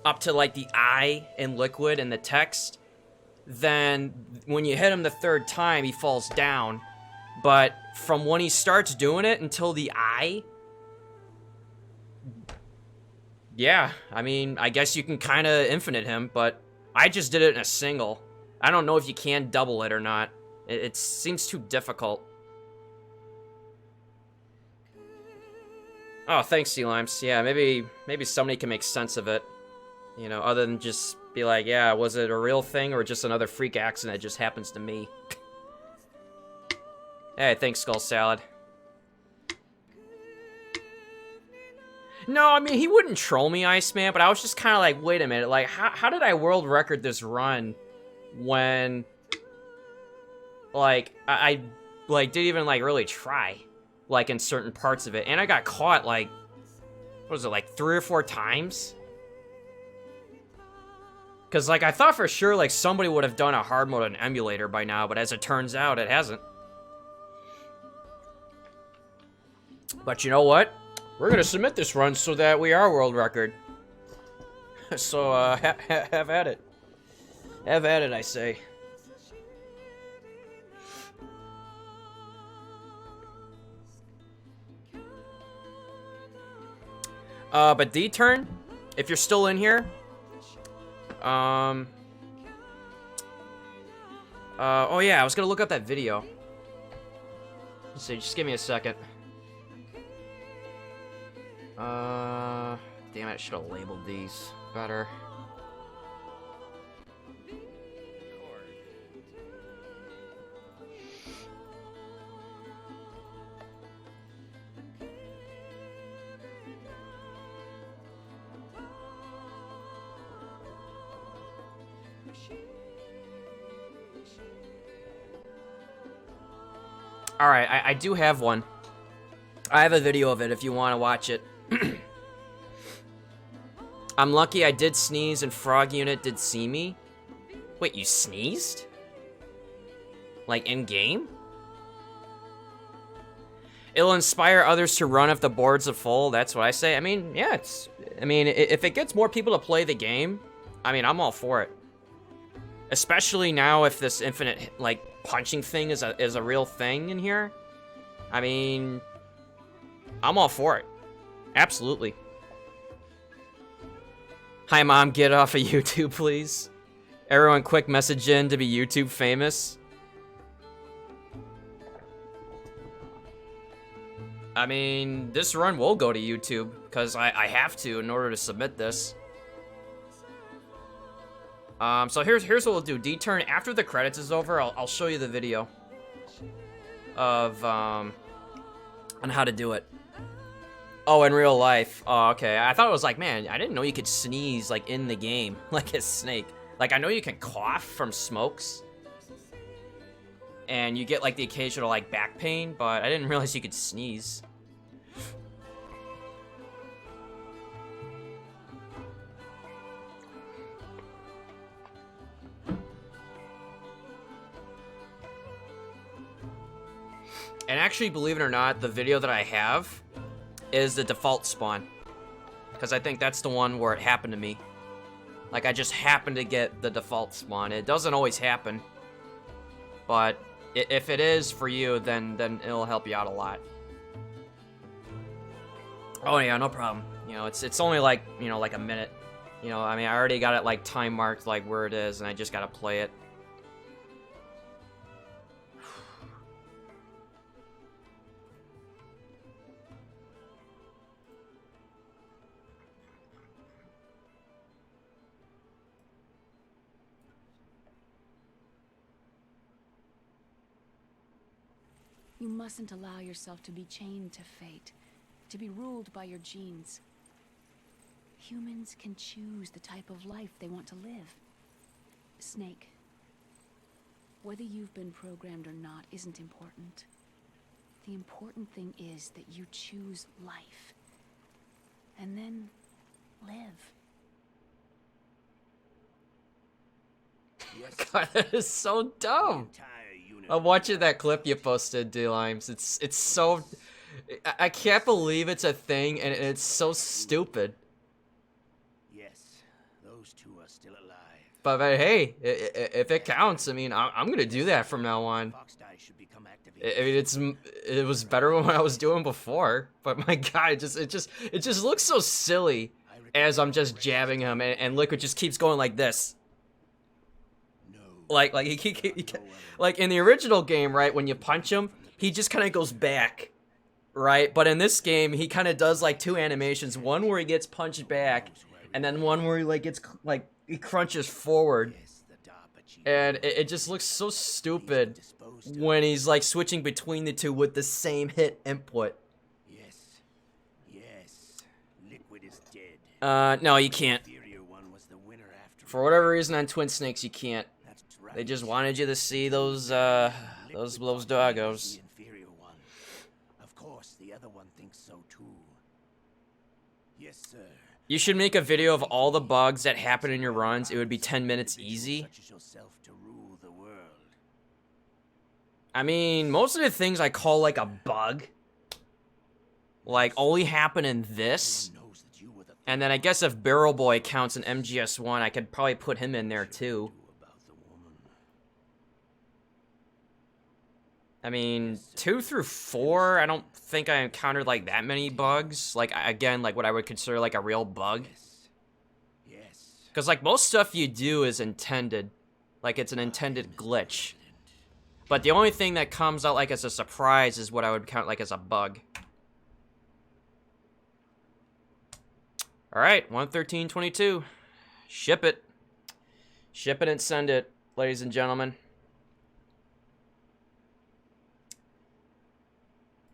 up to like the eye in liquid and the text, then when you hit him the 3rd time, he falls down. But from when he starts doing it until the eye, yeah, I mean, I guess you can kind of infinite him, but I just did it in a single. I don't know if you can double it or not. It seems too difficult. Oh, thanks, C-Limes. Yeah, maybe somebody can make sense of it. You know, other than just be like, yeah, was it a real thing or just another freak accident that just happens to me? Hey, thanks, Skull Salad. No, I mean, he wouldn't troll me, Iceman, but I was just kind of like, wait a minute, like, how did I world record this run when, like, I like, didn't even, like, really try, like, in certain parts of it, and I got caught, like, what was it, like, 3 or 4 times? Because, like, I thought for sure, like, somebody would have done a hard mode on Emulator by now, but as it turns out, it hasn't. But you know what? We're gonna submit this run so that we are world record. So, have at it. Have at it, I say. But D-Turn, if you're still in here, oh yeah, I was gonna look up that video. Let's see, just give me a second. Damn it, I should have labeled these better. Alright, I do have one. I have a video of it if you want to watch it. I'm lucky I did sneeze and Frog Unit did see me. Wait, you sneezed? Like in-game? It'll inspire others to run if the board's are full, that's what I say. I mean, yeah, if it gets more people to play the game, I mean, I'm all for it. Especially now if this infinite, like, punching thing is a real thing in here. I mean, I'm all for it. Absolutely. Hi, Mom, get off of YouTube, please. Everyone quick message in to be YouTube famous. I mean, this run will go to YouTube, because I have to in order to submit this. So here's what we'll do. D-Turn, after the credits is over, I'll show you the video of, on how to do it. Oh, in real life. Oh, okay. I thought it was like, man, I didn't know you could sneeze, like, in the game, like a snake. Like, I know you can cough from smokes, and you get, like, the occasional, like, back pain, but I didn't realize you could sneeze. And actually, believe it or not, the video that I have is the default spawn. Because I think that's the one where it happened to me. Like, I just happened to get the default spawn. It doesn't always happen. But if it is for you, then it'll help you out a lot. Oh yeah, no problem. You know, it's only like, you know, like a minute. You know, I mean, I already got it like time marked like where it is, and I just gotta play it. You mustn't allow yourself to be chained to fate. to be ruled by your genes. Humans can choose the type of life they want to live. Snake, whether you've been programmed or not isn't important. The important thing is that you choose life. And then live. God, that is so dumb. I'm watching that clip you posted, D-Limes. It's so... I can't believe it's a thing, and it's so stupid. Yes, those two are still alive. But hey, if it counts, I mean, I'm gonna do that from now on. Fox dye should become activated. I mean, it was better than what I was doing before. But my God, it just looks so silly as I'm just jabbing him, and Liquid just keeps going like this. Like like in the original game, right? When you punch him, he just kind of goes back, right? But in this game, he kind of does like two animations: one where he gets punched back, and then one where he like gets like he crunches forward. And it just looks so stupid when he's like switching between the two with the same hit input. Yes, Liquid is dead. No, you can't. Inferior one was the winner after For whatever reason on Twin Snakes, you can't. That's right. They just wanted you to see those Liquid was doggos. the inferior one. Of course, the other one thinks so too. Yes, sir. You should make a video of all the bugs that happen in your runs. It would be 10 minutes easy. Such as yourself to rule the world. I mean, most of the things I call like a bug, like only happen in this. Everyone knows that you were the And then I guess if Barrel Boy counts in MGS1, I could probably put him in there too. about the woman. I mean, 2 through 4, I don't think I encountered like that many bugs. Like, again, like what I would consider like a real bug. Yes. Because like most stuff you do is intended. Like it's an intended glitch. But the only thing that comes out like as a surprise is what I would count like as a bug. Alright, 113.22. Ship it. Ship it and send it, ladies and gentlemen.